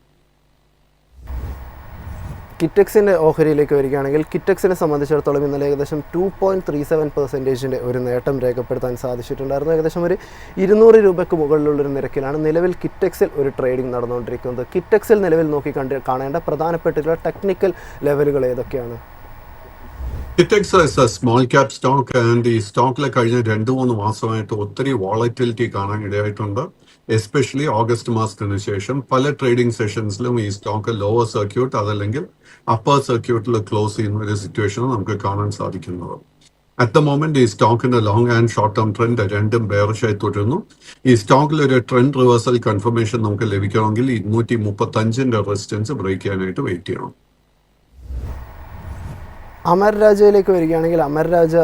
കിറ്റക്സിൻ്റെ ഓഹരിയിലേക്ക് വരികയാണെങ്കിൽ കിറ്റക്സിനെ സംബന്ധിച്ചിടത്തോളം ഇന്നലെ ഏകദേശം 2.37% ഒരു നേട്ടം രേഖപ്പെടുത്താൻ സാധിച്ചിട്ടുണ്ടായിരുന്നു. ഏകദേശം ഒരു 200 രൂപയ്ക്ക് മുകളിലുള്ളൊരു നിരക്കിലാണ് നിലവിൽ കിറ്റക്സിൽ ഒരു ട്രേഡിംഗ് നടന്നുകൊണ്ടിരിക്കുന്നത്. കിറ്റക്സിൽ നിലവിൽ കാണേണ്ട പ്രധാനപ്പെട്ടിട്ടുള്ള ടെക്നിക്കൽ ലെവലുകൾ ഏതൊക്കെയാണ്? Kitex is A small cap stock and ഈ സ്റ്റോക്കിൽ കഴിഞ്ഞ 2-3 മാസമായിട്ട് ഒത്തിരി വോളറ്റിലിറ്റി കാണാൻ ഇടയായിട്ടുണ്ട്. എസ്പെഷ്യലി ഓഗസ്റ്റ് മാസത്തിന് ശേഷം പല ട്രേഡിംഗ് സെഷൻസിലും ഈ സ്റ്റോക്ക് ലോവർ സർക്യൂട്ട് അതല്ലെങ്കിൽ അപ്പർ സർക്യൂട്ടിൽ ക്ലോസ് ചെയ്യുന്ന ഒരു സിറ്റുവേഷൻ നമുക്ക് കാണാൻ സാധിക്കുന്നത്. അറ്റ് ദ മൊമെന്റ് ഈ സ്റ്റോക്കിന്റെ long and short term trend രണ്ടും ബെയറിഷായി തുടരുന്നു. ഈ സ്റ്റോക്കിൽ ഒരു ട്രെൻഡ് റിവേഴ്സൽ കൺഫർമേഷൻ നമുക്ക് ലഭിക്കണമെങ്കിൽ 235 റെസിസ്റ്റൻസ് ബ്രേക്ക് ചെയ്യാനായിട്ട് വെയിറ്റ് ചെയ്യണം. അമർ രാജയിലേക്ക് വരികയാണെങ്കിൽ അമർ രാജ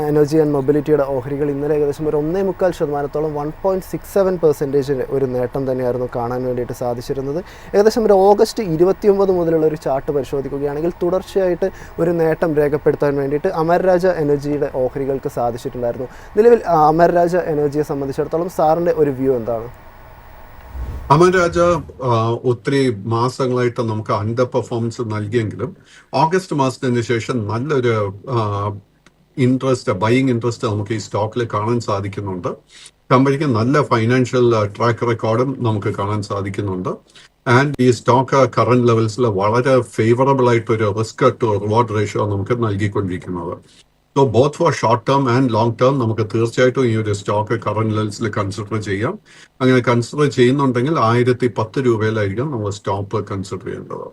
എനർജി ആൻഡ് മൊബിലിറ്റിയുടെ ഓഹരികൾ ഇന്നലെ ഏകദേശം ഒരു 1.25%, 1.67% ഒരു നേട്ടം തന്നെയായിരുന്നു കാണാൻ വേണ്ടിയിട്ട് സാധിച്ചിരുന്നത്. ഏകദേശം ഒരു ഓഗസ്റ്റ് 29 മുതലുള്ള ഒരു ചാർട്ട് പരിശോധിക്കുകയാണെങ്കിൽ തുടർച്ചയായിട്ട് ഒരു നേട്ടം രേഖപ്പെടുത്താൻ വേണ്ടിയിട്ട് അമർ രാജ എനർജിയുടെ ഓഹരികൾക്ക് സാധിച്ചിട്ടുണ്ടായിരുന്നു. നിലവിൽ അമർ രാജ എനർജിയെ സംബന്ധിച്ചിടത്തോളം സാറിൻ്റെ ഒരു വ്യൂ എന്താണ്? അമർ രാജ ഒത്തിരി മാസങ്ങളായിട്ട് നമുക്ക് അണ്ടർ പെർഫോമൻസ് നൽകിയെങ്കിലും ഓഗസ്റ്റ് മാസത്തിന് ശേഷം നല്ലൊരു ബൈയിങ് ഇൻട്രസ്റ്റ് നമുക്ക് ഈ സ്റ്റോക്കിൽ കാണാൻ സാധിക്കുന്നുണ്ട്. കമ്പനിക്ക് നല്ല ഫൈനാൻഷ്യൽ ട്രാക്ക് റെക്കോർഡും നമുക്ക് കാണാൻ സാധിക്കുന്നുണ്ട്. ആൻഡ് ഈ സ്റ്റോക്ക് കറന്റ് ലെവൽസിൽ വളരെ ഫേവറബിൾ ആയിട്ടൊരു റിസ്ക് ടു റിവാർഡ് റേഷ്യോ നമുക്ക് നൽകിക്കൊണ്ടിരിക്കുന്നത്. So both for short term and long term നമുക്ക് തീർച്ചയായിട്ടും ഈ ഒരു സ്റ്റോക്ക് കറന്റ് ലെവൽസിൽ കൺസിഡർ ചെയ്യാം. അങ്ങനെ കൺസിഡർ ചെയ്യുന്നുണ്ടെങ്കിൽ 1010 രൂപയിലായിരിക്കും നമ്മൾ സ്റ്റോപ്പ് കൺസിഡർ ചെയ്യേണ്ടത്.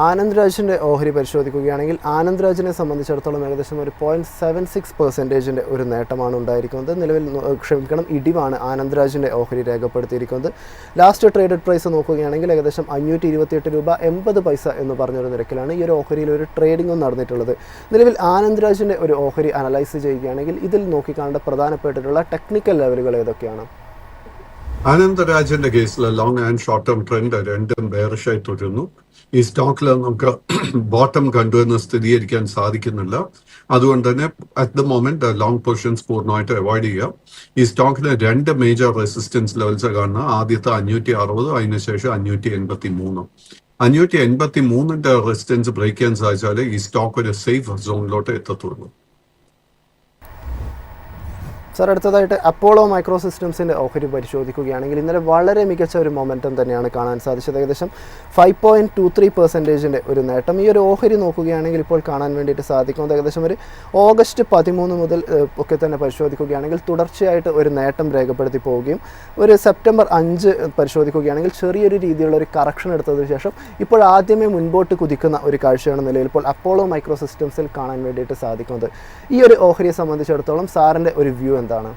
ആനന്ദ് രാജിൻ്റെ ഓഹരി പരിശോധിക്കുകയാണെങ്കിൽ ആനന്ദ് രാജിനെ സംബന്ധിച്ചിടത്തോളം ഏകദേശം ഒരു 0.76% ഒരു നേട്ടമാണ് ഉണ്ടായിരിക്കുന്നത്. നിലവിൽ ഇടിവാണ് ആനന്ദ് രാജിൻ്റെ ഓഹരി രേഖപ്പെടുത്തിയിരിക്കുന്നത്. ലാസ്റ്റ് ട്രേഡഡ് പ്രൈസ് നോക്കുകയാണെങ്കിൽ ഏകദേശം 528 രൂപ 80 പൈസ എന്ന് പറഞ്ഞൊരു നിരക്കിലാണ് ഈ ഒരു ഓഹരിയിൽ ഒരു ട്രേഡിങ്ങും നടന്നിട്ടുള്ളത്. നിലവിൽ ആനന്ദ് രാജിൻ്റെ ഒരു ഓഹരി അനലൈസ് ചെയ്യുകയാണെങ്കിൽ ഇതിൽ നോക്കിക്കാണേണ്ട പ്രധാനപ്പെട്ടിട്ടുള്ള ടെക്നിക്കൽ ലെവലുകൾ ഏതൊക്കെയാണ്? ആനന്ദ് രാജിന്റെ കേസിൽ long and short term trend രണ്ടും ബെയറിഷായി തുടരുന്നു. ഈ സ്റ്റോക്കിൽ നമുക്ക് ബോട്ടം കണ്ടുവെന്ന് സ്ഥിരീകരിക്കാൻ സാധിക്കുന്നില്ല. അതുകൊണ്ട് തന്നെ at the moment long positions പൂർണ്ണമായിട്ട് അവോയ്ഡ് ചെയ്യുക. ഈ സ്റ്റോക്കിന് 2 മേജർ റെസിസ്റ്റൻസ് ലെവൽസ് കാണുന്ന ആദ്യത്തെ 560, അതിനുശേഷം 583. 583 റെസിസ്റ്റൻസ് ബ്രേക്ക് ചെയ്യാൻ സാധിച്ചാൽ ഈ സ്റ്റോക്ക് ഒരു സേഫ് സോണിലോട്ട് എത്തത്തുള്ളൂ. സാർ, അടുത്തതായിട്ട് അപ്പോളോ മൈക്രോ സിസ്റ്റംസിൻ്റെ ഓഹരി പരിശോധിക്കുകയാണെങ്കിൽ ഇന്നലെ വളരെ മികച്ച ഒരു മൊമെൻറ്റം തന്നെയാണ് കാണാൻ സാധിച്ചത്. ഏകദേശം 5.23% ഒരു നേട്ടം. ഈ ഒരു ഓഹരി നോക്കുകയാണെങ്കിൽ ഇപ്പോൾ കാണാൻ വേണ്ടിയിട്ട് സാധിക്കുന്നത് ഏകദേശം ഒരു ഓഗസ്റ്റ് 13 മുതൽ ഒക്കെ തന്നെ പരിശോധിക്കുകയാണെങ്കിൽ തുടർച്ചയായിട്ട് ഒരു നേട്ടം രേഖപ്പെടുത്തി പോവുകയും ഒരു സെപ്റ്റംബർ 5 പരിശോധിക്കുകയാണെങ്കിൽ ചെറിയൊരു രീതിയിലുള്ള ഒരു കറക്ഷൻ എടുത്തതിന് ശേഷം ഇപ്പോൾ ആദ്യമേ മുൻപോട്ട് കുതിക്കുന്ന ഒരു കാഴ്ചയാണ് നിലയിൽ ഇപ്പോൾ അപ്പോളോ മൈക്രോ സിസ്റ്റംസിൽ കാണാൻ വേണ്ടിയിട്ട് സാധിക്കുന്നത്. ഈ ഒരു ഓഹരിയെ സംബന്ധിച്ചിടത്തോളം സാറിൻ്റെ ഒരു വ്യൂ എന്താണ്?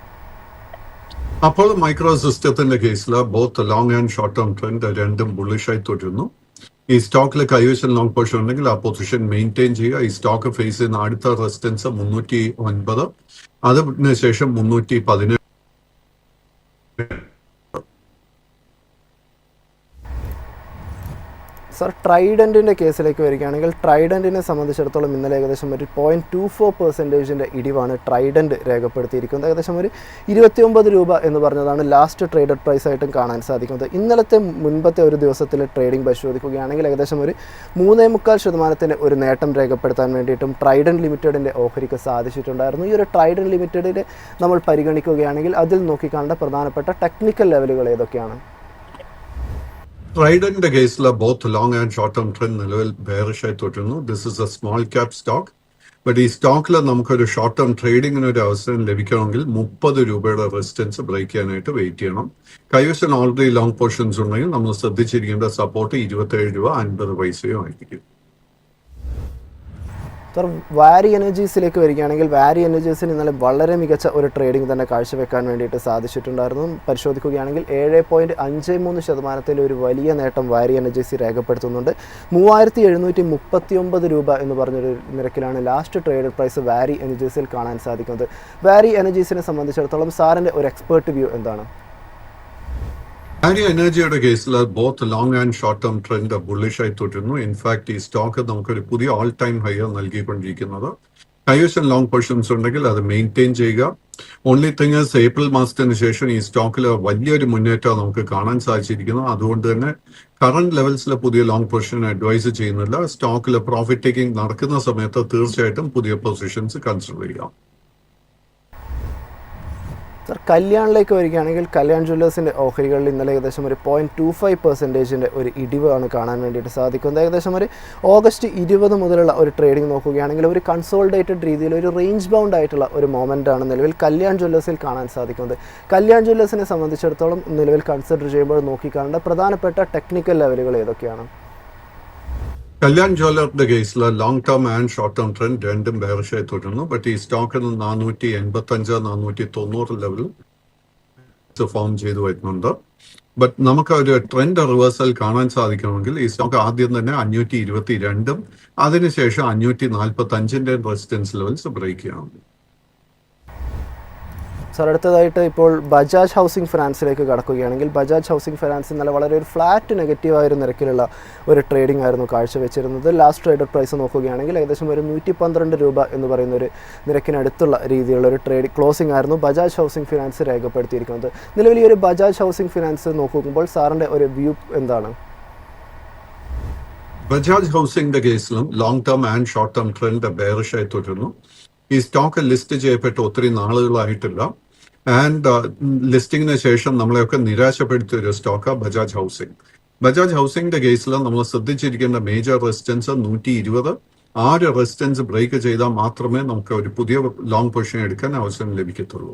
അപ്പോൾ മൈക്രോ സിസ്റ്റത്തിന്റെ കേസിൽ both long and short term trend രണ്ടും ബുള്ളിഷായി തുടരുന്നു. ഈ സ്റ്റോക്കിൽ കൈവശം ലോങ് പൊസിഷൻ ഉണ്ടെങ്കിൽ ആ പൊസിഷൻ മെയിൻറ്റെയിൻ ചെയ്യുക. ഈ സ്റ്റോക്ക് ഫേസ് ചെയ്യുന്ന അടുത്ത റെസിസ്റ്റൻസ് 309, അതിനുശേഷം 317. സർ, ട്രൈഡൻറ്റിൻ്റെ കേസിലേക്ക് വരികയാണെങ്കിൽ ട്രൈഡൻറ്റിനെ സംബന്ധിച്ചിടത്തോളം ഇന്നലെ ഏകദേശം ഒരു 0.24% ഇടിവാണ് ട്രൈഡൻറ്റ് രേഖപ്പെടുത്തിയിരിക്കുന്നത്. ഏകദേശം ഒരു 29 രൂപ എന്ന് പറഞ്ഞതാണ് ലാസ്റ്റ് ട്രേഡഡ് പ്രൈസ് ആയിട്ടും കാണാൻ സാധിക്കുന്നത്. ഇന്നലത്തെ മുൻപത്തെ ഒരു ദിവസത്തിലെ ട്രേഡിംഗ് പരിശോധിക്കുകയാണെങ്കിൽ ഏകദേശം ഒരു 3.25% ഒരു നേട്ടം രേഖപ്പെടുത്താൻ വേണ്ടിയിട്ടും ട്രൈഡൻറ്റ് ലിമിറ്റഡിൻ്റെ ഓഹരിക്ക് സാധിച്ചിട്ടുണ്ടായിരുന്നു. ഈ ഒരു ട്രൈഡൻറ്റ് ലിമിറ്റഡിനെ നമ്മൾ പരിഗണിക്കുകയാണെങ്കിൽ അതിൽ നോക്കിക്കാണേണ്ട പ്രധാനപ്പെട്ട ടെക്നിക്കൽ ലെവലുകൾ ഏതൊക്കെയാണ്? ട്രൈഡന്റെ കേസിൽ both long and short term trend നിലവിൽ ബെയറിഷായി തുടരുന്നു. This is A small cap stock. But ഈ സ്റ്റോക്കിൽ നമുക്കൊരു ഷോർട്ട് ടേം ട്രേഡിങ്ങിന് ഒരു അവസരം ലഭിക്കണമെങ്കിൽ 30 രൂപയുടെ റെസിസ്റ്റൻസ് ബ്രേക്ക് ചെയ്യാനായിട്ട് വെയിറ്റ് ചെയ്യണം. കൈവശം ഓൾറെഡി ലോങ് പൊസിഷൻസ് ഉണ്ടെങ്കിൽ നമ്മൾ ശ്രദ്ധിച്ചിരിക്കേണ്ട സപ്പോർട്ട് 27 രൂപ 50 പൈസയോ ആയിരിക്കും. സർ, വാരി എനർജീസിലേക്ക് വരികയാണെങ്കിൽ വാരി എനർജീസിന് ഇന്നലെ വളരെ മികച്ച ഒരു ട്രേഡിംഗ് തന്നെ കാഴ്ചവെക്കാൻ വേണ്ടിയിട്ട് സാധിച്ചിട്ടുണ്ടായിരുന്നു. പരിശോധിക്കുകയാണെങ്കിൽ 7.53% ഒരു വലിയ നേട്ടം വാരി എനർജീസ് രേഖപ്പെടുത്തുന്നുണ്ട്. 3739 രൂപ എന്ന് പറഞ്ഞൊരു നിരക്കിലാണ് ലാസ്റ്റ് ട്രേഡ് പ്രൈസ് വാരി എനർജീസിൽ കാണാൻ സാധിക്കുന്നത്. വാരി എനർജീസിനെ സംബന്ധിച്ചിടത്തോളം സാറിൻ്റെ ഒരു എക്സ്പേർട്ട് വ്യൂ എന്താണ്? വാരി എനർജിയുടെ കേസിൽ both long and short term trend ബുള്ളിഷായി തുടരുന്നു. ഇൻഫാക്ട് ഈ സ്റ്റോക്ക് നമുക്കൊരു പുതിയ ഓൾ ടൈം ഹൈ നൽകിക്കൊണ്ടിരിക്കുന്നത്. കൈവശം ലോങ് പൊസിഷൻസ് ഉണ്ടെങ്കിൽ അത് മെയിൻറ്റെയിൻ ചെയ്യുക. ഓൺലി തിങ് ഇസ് ഏപ്രിൽ മാസത്തിന് ശേഷം ഈ സ്റ്റോക്കിൽ വലിയൊരു മുന്നേറ്റം നമുക്ക് കാണാൻ സാധിച്ചിരിക്കുന്നു. അതുകൊണ്ട് തന്നെ കറന്റ് ലെവൽസിലെ പുതിയ ലോങ് പൊസിഷൻ അഡ്വൈസ് ചെയ്യുന്നില്ല. സ്റ്റോക്കിൽ പ്രോഫിറ്റ് ടേക്കിംഗ് നടക്കുന്ന സമയത്ത് തീർച്ചയായിട്ടും പുതിയ പൊസിഷൻസ് കൺസിഡർ ചെയ്യാം. സർ കല്യാണിലേക്ക് വരികയാണെങ്കിൽ കല്യാൺ ജ്വല്ലേഴ്സിൻ്റെ ഓഹരികളിൽ ഇന്നലെ ഏകദേശം ഒരു 0.25% ഒരു ഇടിവാണ് കാണാൻ വേണ്ടിയിട്ട് സാധിക്കുന്നത്. ഏകദേശം ഒരു ഓഗസ്റ്റ് 20 മുതലുള്ള ഒരു ട്രേഡിംഗ് നോക്കുകയാണെങ്കിൽ ഒരു കൺസോൾഡേറ്റഡ് രീതിയിൽ ഒരു റേഞ്ച് ബൗണ്ട് ആയിട്ടുള്ള ഒരു മൊമെൻ്റാണ് നിലവിൽ കല്യാൺ ജ്വല്ലേഴ്സിൽ കാണാൻ സാധിക്കുന്നത്. കല്യാൺ ജ്വല്ലേഴ്സിനെ സംബന്ധിച്ചിടത്തോളം നിലവിൽ കൺസിഡർ ചെയ്യുമ്പോൾ നോക്കിക്കാണേണ്ട പ്രധാനപ്പെട്ട ടെക്നിക്കൽ ലെവലുകൾ ഏതൊക്കെയാണ്? കല്യാൺ ജ്വല്ലറിന്റെ കേസിൽ long term and short term trend രണ്ടും ബെയറിഷായി തുടരുന്നു. ബട്ട് ഈ സ്റ്റോക്കിന് 485 490 ലെവൽ ഫോം ചെയ്തു വരുന്നുണ്ട്. ബട്ട് നമുക്ക് ഒരു ട്രെൻഡ് റിവേഴ്സൽ കാണാൻ സാധിക്കണമെങ്കിൽ ഈ സ്റ്റോക്ക് ആദ്യം തന്നെ 522 അതിനുശേഷം 545 റെസിസ്റ്റൻസ് ലെവൽസ് ബ്രേക്ക് ചെയ്യണം. സർ അടുത്തതായിട്ട് ഇപ്പോൾ ബജാജ് ഹൗസിംഗ് ഫിനാൻസിലേക്ക് കടക്കുകയാണെങ്കിൽ ബജാജ് ഹൗസിംഗ് ഫിനാൻസ് ഇന്നലെ വളരെ ഒരു ഫ്ലാറ്റ് നെഗറ്റീവായ ഒരു നിരക്കിലുള്ള ഒരു ട്രേഡിംഗ് ആയിരുന്നു കാഴ്ചവെച്ചിരുന്നത്. ലാസ്റ്റ് ട്രേഡഡ് പ്രൈസ് നോക്കുകയാണെങ്കിൽ ഏകദേശം ഒരു 112 രൂപ എന്ന് പറയുന്ന ഒരു നിരക്കിനടുത്തുള്ള രീതിയിലുള്ള ഒരു ട്രേഡ് ക്ലോസിംഗ് ആയിരുന്നു ബജാജ് ഹൗസിംഗ് ഫിനാൻസ് രേഖപ്പെടുത്തിയിരിക്കുന്നത്. നിലവിൽ ഈ ഒരു ബജാജ് ഹൗസിംഗ് ഫിനാൻസ് നോക്കുമ്പോൾ സാറിൻ്റെ ഒരു വ്യൂ എന്താണ്? ബജാജ് ഹൗസിംഗിന്റെ കേസിലും long term and short term trend ബെയറിഷായി തുടരുന്നു. ഈ സ്റ്റോക്ക് ലിസ്റ്റ് ചെയ്യപ്പെട്ട് ഒത്തിരി നാളുകളായിട്ടില്ല. ആൻഡ് ലിസ്റ്റിങ്ങിന് ശേഷം നമ്മളെയൊക്കെ നിരാശപ്പെടുത്തിയ ഒരു സ്റ്റോക്കാണ് ബജാജ് ഹൗസിംഗ്. ബജാജ് ഹൗസിംഗിന്റെ കേസിൽ നമ്മൾ ശ്രദ്ധിച്ചിരിക്കേണ്ട മേജർ റെസിസ്റ്റൻസ് 120. ആ ഒരു റെസിസ്റ്റൻസ് ബ്രേക്ക് ചെയ്താൽ മാത്രമേ നമുക്ക് ഒരു പുതിയ ലോങ് പൊസിഷൻ എടുക്കാൻ അവസരം ലഭിക്കത്തുള്ളൂ.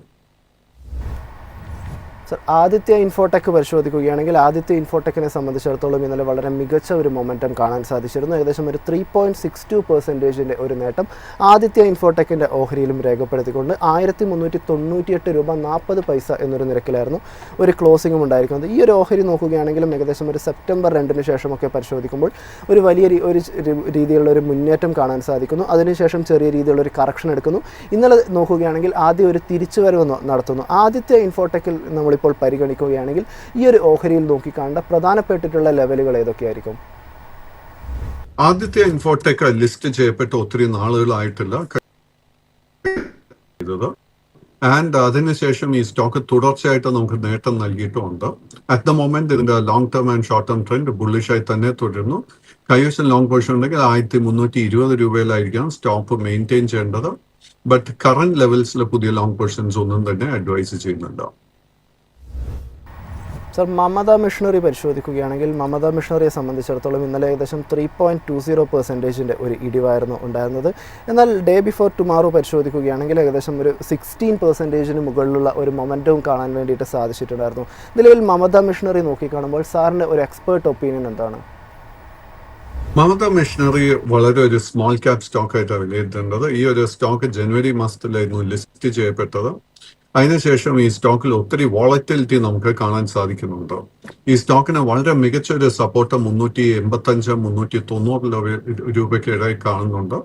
സർ ആദിത്യ ഇൻഫോടെക് പരിശോധിക്കുകയാണെങ്കിൽ ആദിത്യ ഇൻഫോടെക്കിനെ സംബന്ധിച്ചിടത്തോളം ഇന്നലെ വളരെ മികച്ച ഒരു മൊമെൻറ്റം കാണാൻ സാധിച്ചിരുന്നു. ഏകദേശം ഒരു 3.62% ഒരു നേട്ടം ആദിത്യ ഇൻഫോടെക്കിൻ്റെ ഓഹരിയിലും രേഖപ്പെടുത്തിക്കൊണ്ട് 1398 രൂപ 40 പൈസ എന്നൊരു നിരക്കിലായിരുന്നു ഒരു ക്ലോസിംഗും ഉണ്ടായിരിക്കുന്നത്. ഈ ഒരു ഓഹരി നോക്കുകയാണെങ്കിലും ഏകദേശം ഒരു സെപ്റ്റംബർ 2 ശേഷമൊക്കെ പരിശോധിക്കുമ്പോൾ ഒരു വലിയ ഒരു രീതിയിലുള്ള ഒരു മുന്നേറ്റം കാണാൻ സാധിക്കുന്നു. അതിനുശേഷം ചെറിയ രീതിയിലുള്ള ഒരു കറക്ഷൻ എടുക്കുന്നു. ഇന്നലെ നോക്കുകയാണെങ്കിൽ ആദ്യം ഒരു തിരിച്ചുവരവ് നടത്തുന്നു. ആദിത്യ ഇൻഫോടെക്കിൽ നമ്മളിപ്പോൾ പരിഗണിക്കുകയാണെങ്കിൽ ഈ ഒരു ഓഹരിയിൽ നോക്കിക്കാണ്ട പ്രധാനപ്പെട്ടിട്ടുള്ള ലെവലുകൾ ഏതൊക്കെയായിരിക്കും? ആദ്യത്തെ ഇൻഫോടെക് ലിസ്റ്റ് ചെയ്യപ്പെട്ട ഒത്തിരി നാളുകളായിട്ടില്ല. ആൻഡ് അതിനുശേഷം ഈ സ്റ്റോക്ക് തുടർച്ചയായിട്ട് നമുക്ക് നേട്ടം നൽകിയിട്ടുമുണ്ട്. അറ്റ് ദ മൊമെന്റ് ഇതിന്റെ long term and short term trend ബുള്ളിഷായി തന്നെ തുടരുന്നു. കൈവശം ലോങ് പൊസിഷൻ ഉണ്ടെങ്കിൽ 1320 രൂപയിലായിരിക്കണം സ്റ്റോപ്പ് മെയിൻറ്റെയിൻ ചെയ്യേണ്ടത്. ബട്ട് കറന്റ് ലെവൽസിൽ പുതിയ ലോങ് പൊസിഷൻസ് ഒന്നും തന്നെ അഡ്വൈസ് ചെയ്യുന്നുണ്ട്. സർ മമത മിഷണറി പരിശോധിക്കുകയാണെങ്കിൽ മമത മിഷണറിയെ സംബന്ധിച്ചിടത്തോളം ഇന്നലെ ഏകദേശം 3.20% ഒരു ഇടിവായിരുന്നു ഉണ്ടായിരുന്നത്. എന്നാൽ ഡേ ബിഫോർ ടുമാറോ പരിശോധിക്കുകയാണെങ്കിൽ ഏകദേശം ഒരു 16% മുകളിലുള്ള ഒരു മൊമെൻറ്റവും കാണാൻ വേണ്ടിയിട്ട് സാധിച്ചിട്ടുണ്ടായിരുന്നു. നിലവിൽ മമത മിഷണറി നോക്കിക്കാണുമ്പോൾ സാറിൻ്റെ ഒരു എക്സ്പേർട്ട് ഒപ്പീനിയൻ എന്താണ്? മമത മിഷണറി വളരെ ഒരു സ്മോൾ ക്യാപ് സ്റ്റോക്കായിട്ടാണ് വിലയിരുത്തേണ്ടത്. ഈ ഒരു സ്റ്റോക്ക് ജനുവരി മാസത്തിലായിരുന്നു ലിസ്റ്റ് ചെയ്യപ്പെട്ടത്. അതിനുശേഷം ഈ സ്റ്റോക്കിൽ ഒത്തിരി വോളറ്റിലിറ്റി നമുക്ക് കാണാൻ സാധിക്കുന്നുണ്ട്. ഈ സ്റ്റോക്കിന് വളരെ മികച്ച ഒരു സപ്പോർട്ട് 385 390 രൂപയ്ക്കിടയിൽ കാണുന്നുണ്ട്.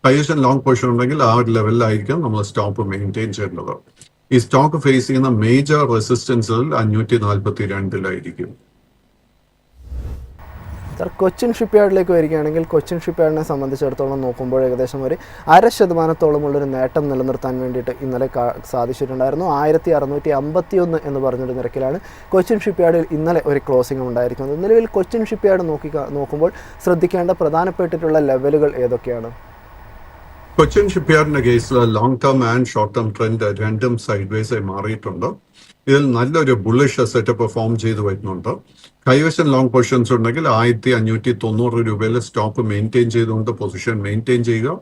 കൈവശം ലോങ് പൊസിഷൻ ഉണ്ടെങ്കിൽ ആ ഒരു ലെവലിലായിരിക്കും നമ്മൾ സ്റ്റോപ്പ് മെയിൻറ്റെയിൻ ചെയ്യേണ്ടത്. ഈ സ്റ്റോക്ക് ഫേസ് ചെയ്യുന്ന മേജർ റെസിസ്റ്റൻസിൽ 542 സർ കൊച്ചിൻ ഷിപ്പ്യാർഡിലേക്ക് വരികയാണെങ്കിൽ കൊച്ചിൻ ഷിപ്പ്യാർഡിനെ സംബന്ധിച്ചിടത്തോളം നോക്കുമ്പോൾ ഏകദേശം ഒരു 0.5%ഉള്ളൊരു നേട്ടം നിലനിർത്താൻ വേണ്ടിയിട്ട് ഇന്നലെ സാധിച്ചിട്ടുണ്ടായിരുന്നു. 1651 എന്ന് പറഞ്ഞൊരു നിരക്കിലാണ് കൊച്ചിൻ ഷിപ്പ്യാർഡിൽ ഇന്നലെ ഒരു ക്ലോസിംഗ് ഉണ്ടായിരിക്കുന്നത്. നിലവിൽ കൊച്ചിൻ ഷിപ്പ്യാർഡ് നോക്കുമ്പോൾ ശ്രദ്ധിക്കേണ്ട പ്രധാനപ്പെട്ടിട്ടുള്ള ലെവലുകൾ ഏതൊക്കെയാണ്? കൊച്ചിൻ ഷിപ്പ്യാർഡിന്റെ കേസിൽ long term and short term trend രണ്ടും സൈഡ് വേസ് ആയി മാറിയിട്ടുണ്ട്. ഇതിൽ നല്ലൊരു ബുള്ളിഷ് സെറ്റപ്പ് ഫോം ചെയ്തു വരുന്നുണ്ട്. കൈവശം ലോങ് പൊസിഷൻസ് ഉണ്ടെങ്കിൽ 1590 രൂപയിൽ സ്റ്റോപ്പ് മെയിൻറ്റെയിൻ ചെയ്തുകൊണ്ട് പൊസിഷൻ മെയിൻറ്റെയിൻ ചെയ്യുക.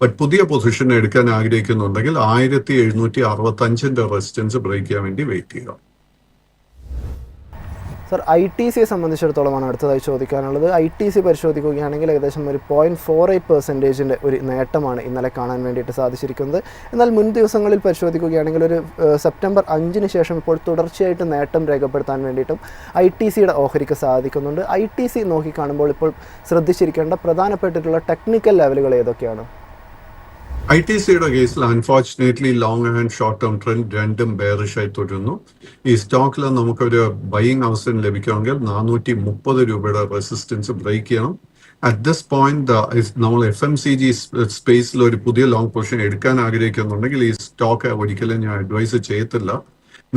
ബട്ട് പുതിയ പൊസിഷൻ എടുക്കാൻ ആഗ്രഹിക്കുന്നുണ്ടെങ്കിൽ 1765 റെസിസ്റ്റൻസ് ബ്രേക്ക് ചെയ്യാൻ വേണ്ടി വെയിറ്റ് ചെയ്യുക. സർ ഐ ടി സിയെ സംബന്ധിച്ചിടത്തോളമാണ് അടുത്തതായി ചോദിക്കാനുള്ളത്. ഐ ടി സി പരിശോധിക്കുകയാണെങ്കിൽ ഏകദേശം ഒരു 0.48% ഒരു നേട്ടമാണ് ഇന്നലെ കാണാൻ വേണ്ടിയിട്ട് സാധിച്ചിരിക്കുന്നത്. എന്നാൽ മുൻ ദിവസങ്ങളിൽ പരിശോധിക്കുകയാണെങ്കിൽ ഒരു സെപ്റ്റംബർ 5 ശേഷം ഇപ്പോൾ തുടർച്ചയായിട്ട് നേട്ടം രേഖപ്പെടുത്താൻ വേണ്ടിയിട്ടും ഐ ടി സിയുടെ ഓഹരിക്ക് സാധിക്കുന്നുണ്ട്. ഐ ടി സി നോക്കിക്കാണുമ്പോൾ ഇപ്പോൾ ശ്രദ്ധിച്ചിരിക്കേണ്ട പ്രധാനപ്പെട്ടിട്ടുള്ള ടെക്നിക്കൽ ലെവലുകൾ ഏതൊക്കെയാണ്? ഐ ടി സിയുടെ കേസിൽ unfortunately long and short term trend രണ്ടും ബെയറിഷായി തുടരുന്നു. ഈ സ്റ്റോക്കിൽ നമുക്കൊരു ബൈയിങ് അവസരം ലഭിക്കണമെങ്കിൽ 430 രൂപയുടെ റെസിസ്റ്റൻസ് ബ്രേക്ക് ചെയ്യണം. അറ്റ് ദിസ് പോയിന്റ് നമ്മൾ FMCG സ്പേസിൽ ഒരു പുതിയ ലോങ് പൊസിഷൻ എടുക്കാൻ ആഗ്രഹിക്കുന്നുണ്ടെങ്കിൽ ഈ സ്റ്റോക്ക് ഒരിക്കലും ഞാൻ അഡ്വൈസ് ചെയ്യത്തില്ല.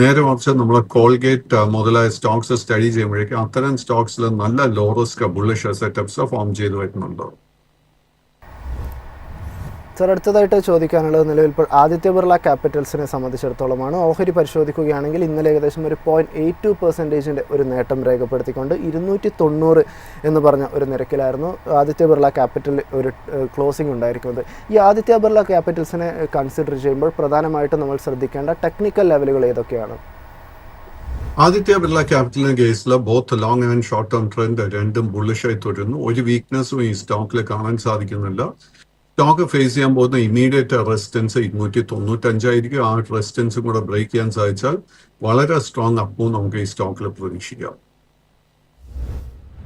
നേരെ മറിച്ച് നമ്മൾ കോൾഗേറ്റ് മുതലായ സ്റ്റോക്സ് സ്റ്റഡി ചെയ്യുമ്പോഴേക്കും അത്തരം സ്റ്റോക്സിൽ നല്ല low risk bullish setups form ചെയ്തു വരുന്നുണ്ട്. സർ, അടുത്തതായിട്ട് ചോദിക്കാനുള്ളത് നിലവിൽ ഇപ്പോൾ ആദിത്യ ബിർള ക്യാപിറ്റൽസിനെ സംബന്ധിച്ചിടത്തോളമാണ്. ഓഹരി പരിശോധിക്കുകയാണെങ്കിൽ ഇന്നലെ ഏകദേശം ഒരു 0.82% ഒരു നേട്ടം രേഖപ്പെടുത്തിക്കൊണ്ട് 290 എന്ന് പറഞ്ഞ ഒരു നിരക്കിലായിരുന്നു ആദിത്യ ബിർള ക്യാപിറ്റൽ ഒരു ക്ലോസിംഗ് ഉണ്ടായിരിക്കുന്നത്. ഈ ആദിത്യ ബിർള ക്യാപിറ്റൽസിനെ കൺസിഡർ ചെയ്യുമ്പോൾ പ്രധാനമായിട്ടും നമ്മൾ ശ്രദ്ധിക്കേണ്ട ടെക്നിക്കൽ ലെവലുകൾ ഏതൊക്കെയാണ്? ആദിത്യ ബിർള ക്യാപിറ്റലിന്റെ കേസിൽ both long and short term trend രണ്ടും ബുള്ളിഷായി തുടരുന്നു. ഒരു വീക്ക്നെസ്സും ഈ സ്റ്റോക്കിൽ കാണാൻ സാധിക്കുന്നില്ല. സ്റ്റോക്ക് ഫേസ് ചെയ്യാൻ പോകുന്ന ഇമ്മീഡിയറ്റ് റെസിസ്റ്റൻസ് 295 ആയിരിക്കും. ആ റെസിസ്റ്റൻസും കൂടെ ബ്രേക്ക് ചെയ്യാൻ സാധിച്ചാൽ വളരെ സ്ട്രോങ് അപ്പും നമുക്ക് ഈ സ്റ്റോക്കിൽ പ്രതീക്ഷിക്കാം.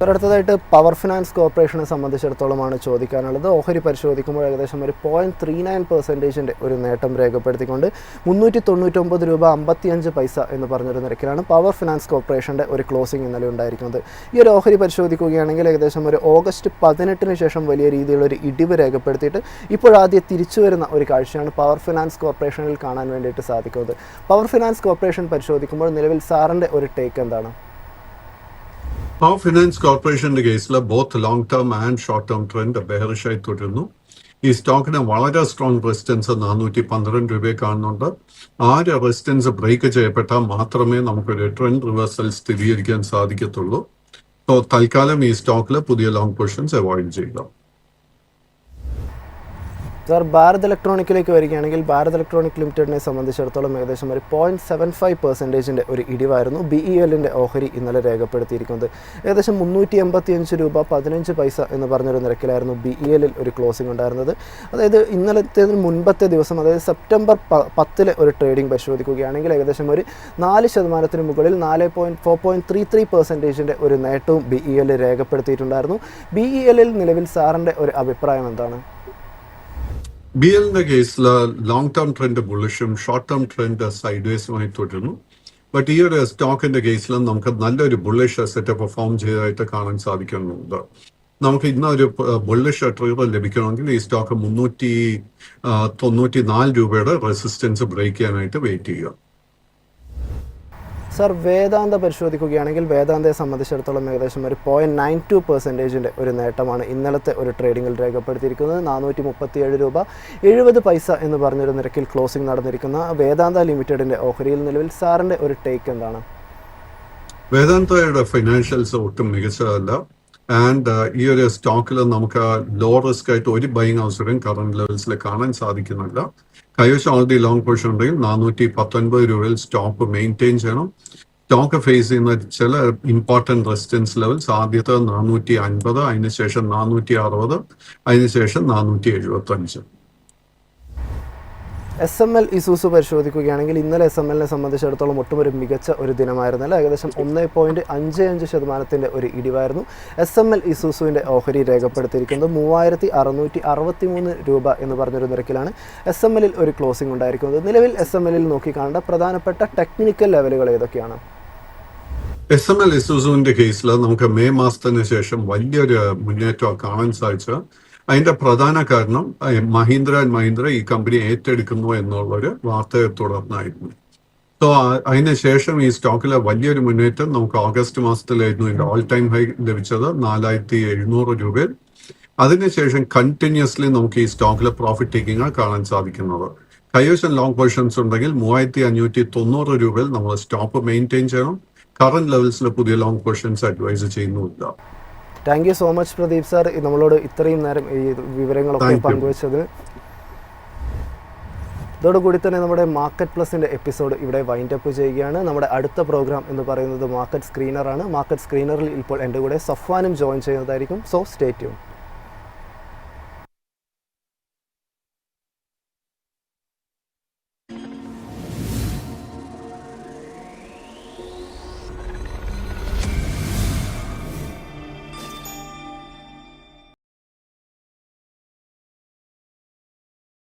അടുത്തതായിട്ട് പവർ ഫിനാൻസ് കോർപ്പറേഷനെ സംബന്ധിച്ചിടത്തോളമാണ് ചോദിക്കാനുള്ളത്. ഓഹരി പരിശോധിക്കുമ്പോൾ ഏകദേശം ഒരു 0.39% ഒരു നേട്ടം രേഖപ്പെടുത്തിക്കൊണ്ട് 399 രൂപ 55 പൈസ എന്ന് പറഞ്ഞൊരു നിരക്കിലാണ് പവർ ഫിനാൻസ് കോർപ്പറേഷൻ്റെ ഒരു ക്ലോസിംഗ് ഇന്നലെ ഉണ്ടായിരിക്കുന്നത്. ഈ ഒരു ഓഹരി പരിശോധിക്കുകയാണെങ്കിൽ ഏകദേശം ഒരു ഓഗസ്റ്റ് 18 ശേഷം വലിയ രീതിയിലൊരു ഇടിവ് രേഖപ്പെടുത്തിയിട്ട് ഇപ്പോഴാദ്യം തിരിച്ചു വരുന്ന ഒരു കാഴ്ചയാണ് പവർ ഫിനാൻസ് കോർപ്പറേഷനിൽ കാണാൻ വേണ്ടിയിട്ട് സാധിക്കുന്നത്. പവർ ഫിനാൻസ് കോർപ്പറേഷൻ പരിശോധിക്കുമ്പോൾ നിലവിൽ സാറിൻ്റെ ഒരു ടേക്ക് എന്താണ്? പവർ ഫിനാൻസ് കോർപ്പറേഷന്റെ കേസിൽ both long term and short term trend ബെയറിഷായി തുടരുന്നു. ഈ സ്റ്റോക്കിന് വളരെ സ്ട്രോങ് റെസിസ്റ്റൻസ് 412 രൂപയെ കാണുന്നുണ്ട്. ആ റെസിസ്റ്റൻസ് ബ്രേക്ക് ചെയ്യപ്പെട്ടാൽ മാത്രമേ നമുക്കൊരു ട്രെൻഡ് റിവേഴ്സൽ സ്ഥിരീകരിക്കാൻ സാധിക്കത്തുള്ളൂ. സോ തൽക്കാലം ഈ സ്റ്റോക്കിൽ പുതിയ ലോങ് പൊസിഷൻസ് അവോയ്ഡ് ചെയ്യുക. സാർ, ഭാരത് ഇലക്ട്രോണിക്കിലേക്ക് വരികയാണെങ്കിൽ ഭാരത് ഇലക്ട്രോണിക് ലിമിറ്റഡിനെ സംബന്ധിച്ചിടത്തോളം ഏകദേശം ഒരു 0.75% ഒരു ഇടിവായിരുന്നു BELൻ്റെ ഓഹരി ഇന്നലെ രേഖപ്പെടുത്തിയിരിക്കുന്നത്. ഏകദേശം 385 രൂപ 15 പൈസ എന്ന് പറഞ്ഞൊരു നിരക്കിലായിരുന്നു BELൽ ഒരു ക്ലോസിംഗ് ഉണ്ടായിരുന്നത്. അതായത് ഇന്നലത്തേതിന് മുൻപത്തെ ദിവസം, അതായത് സെപ്റ്റംബർ 10 ഒരു ട്രേഡിംഗ് പരിശോധിക്കുകയാണെങ്കിൽ ഏകദേശം ഒരു 4% മുകളിൽ 4.33% ഒരു നേട്ടവും BEL രേഖപ്പെടുത്തിയിട്ടുണ്ടായിരുന്നു. BELൽ നിലവിൽ സാറിൻ്റെ ഒരു അഭിപ്രായം എന്താണ്? BELന്റെ കേസിൽ ലോങ് ടേം ട്രെൻഡ് ബുള്ളിഷും ഷോർട്ട് ടേം ട്രെൻഡ് സൈഡ്വേസുമായി തുടരുന്നു. ബട്ട് ഈ ഒരു സ്റ്റോക്കിന്റെ കേസിൽ നമുക്ക് നല്ലൊരു ബുള്ളിഷ് സെറ്റ് പെർഫോം ചെയ്തതായിട്ട് കാണാൻ സാധിക്കുന്നുണ്ട്. നമുക്ക് ഇന്ന് ഒരു ബുള്ളിഷ് ട്രിഗർ ലഭിക്കണമെങ്കിൽ ഈ സ്റ്റോക്ക് 394 രൂപയുടെ റെസിസ്റ്റൻസ് ബ്രേക്ക് ചെയ്യാനായിട്ട് വെയിറ്റ് ചെയ്യുക. സർ, വേദാന്ത പരിശോധിക്കുകയാണെങ്കിൽ വേദാന്തയെ സംബന്ധിച്ചിടത്തോളം ഏകദേശം ഒരു 0.92% ഒരു നേട്ടമാണ് ഇന്നലത്തെ ഒരു ട്രേഡിങ്ങിൽ രേഖപ്പെടുത്തിയിരിക്കുന്നത്. 437 രൂപ 70 പൈസ എന്ന് പറഞ്ഞൊരു നിരക്കിൽ ക്ലോസിംഗ് നടന്നിരിക്കുന്ന വേദാന്ത ലിമിറ്റഡിൻ്റെ ഓഹരിയിൽ നിലവിൽ സാറിൻ്റെ ഒരു ടേക്ക് എന്താണ്? വേദാന്തയുടെ ഫൈനാൻഷ്യൽസ് ഒട്ടും മികച്ചതല്ല. ആൻഡ് ഈ ഒരു സ്റ്റോക്കിൽ നമുക്ക് ലോ റിസ്ക് ആയിട്ട് ഒരു ബൈങ് അവസരം കറന്റ് ലെവൽസിൽ കാണാൻ സാധിക്കുന്നില്ല. കൈവശം ഓൾറെഡി ലോങ് പൊസിഷൻ ഉണ്ടെങ്കിൽ 419 രൂപയിൽ സ്റ്റോപ്പ് മെയിൻറ്റെയിൻ ചെയ്യണം. സ്റ്റോക്ക് ഫേസ് ചെയ്യുന്ന ചില ഇമ്പോർട്ടൻറ്റ് റെസിസ്റ്റൻസ് ലെവൽസ് ആദ്യത്തെ 450, അതിനുശേഷം 460, അതിനുശേഷം 475. SML ഇസൂസു പരിശോധിക്കുകയാണെങ്കിൽ ഇന്നലെ SMLനെ സംബന്ധിച്ചിടത്തോളം ഒട്ടും ഒരു മികച്ച ഒരു ദിനമായിരുന്നല്ല. ഏകദേശം 1.55% ഒരു ഇടിവായിരുന്നു SML ഇസൂസുവിൻ്റെ ഓഹരി രേഖപ്പെടുത്തിയിരിക്കുന്നത്. 3663 രൂപ എന്ന് പറഞ്ഞൊരു നിരക്കിലാണ് SMLൽ ഒരു ക്ലോസിംഗ് ഉണ്ടായിരിക്കുന്നത്. നിലവിൽ SMLൽ നോക്കിക്കാണേണ്ട പ്രധാനപ്പെട്ട ടെക്നിക്കൽ ലെവലുകൾ ഏതൊക്കെയാണ്? SML ഇസൂസുവിന്റെ കേസിൽ നമുക്ക് മെയ് മാസത്തിന് ശേഷം വലിയൊരു മുന്നേറ്റം കാണാൻ സാധിച്ചു. അതിന്റെ പ്രധാന കാരണം മഹീന്ദ്ര ആൻഡ് മഹീന്ദ്ര ഈ കമ്പനി ഏറ്റെടുക്കുന്നു എന്നുള്ളൊരു വാർത്തയെ തുടർന്നായിരുന്നു. സോ അതിനുശേഷം ഈ സ്റ്റോക്കിലെ വലിയൊരു മുന്നേറ്റം നമുക്ക് ഓഗസ്റ്റ് മാസത്തിലായിരുന്നു ഇതിന്റെ ഓൾ ടൈം ഹൈ ലഭിച്ചത് 4700 രൂപയിൽ. അതിനുശേഷം കണ്ടിന്യൂസ്ലി നമുക്ക് ഈ സ്റ്റോക്കിലെ പ്രോഫിറ്റ് ടേക്കിംഗ് കാണാൻ സാധിക്കുന്നത്. കൈവശം ലോങ് പൊസിഷൻസ് ഉണ്ടെങ്കിൽ 3590 രൂപയിൽ നമ്മൾ സ്റ്റോപ്പ് മെയിൻറ്റെയിൻ ചെയ്യണം. കറന്റ് ലെവൽസിൽ പുതിയ ലോങ് പൊസിഷൻസ് അഡ്വൈസ് ചെയ്യുന്നുമില്ല. Thank you so much Pradeep sir, നമ്മളോട് ഇത്രയും നേരം ഈ വിവരങ്ങളൊക്കെ പങ്കുവച്ചത്. ഇതോടുകൂടി തന്നെ നമ്മുടെ മാർക്കറ്റ് പ്ലസിൻ്റെ എപ്പിസോഡ് ഇവിടെ വൈൻഡ് അപ്പ് ചെയ്യുകയാണ്. നമ്മുടെ അടുത്ത പ്രോഗ്രാം എന്ന് പറയുന്നത് മാർക്കറ്റ് സ്ക്രീനറാണ്. മാർക്കറ്റ് സ്ക്രീനറിൽ ഇപ്പോൾ എൻ്റെ കൂടെ സഫ്വാനും ജോയിൻ ചെയ്യുന്നതായിരിക്കും. So stay tune.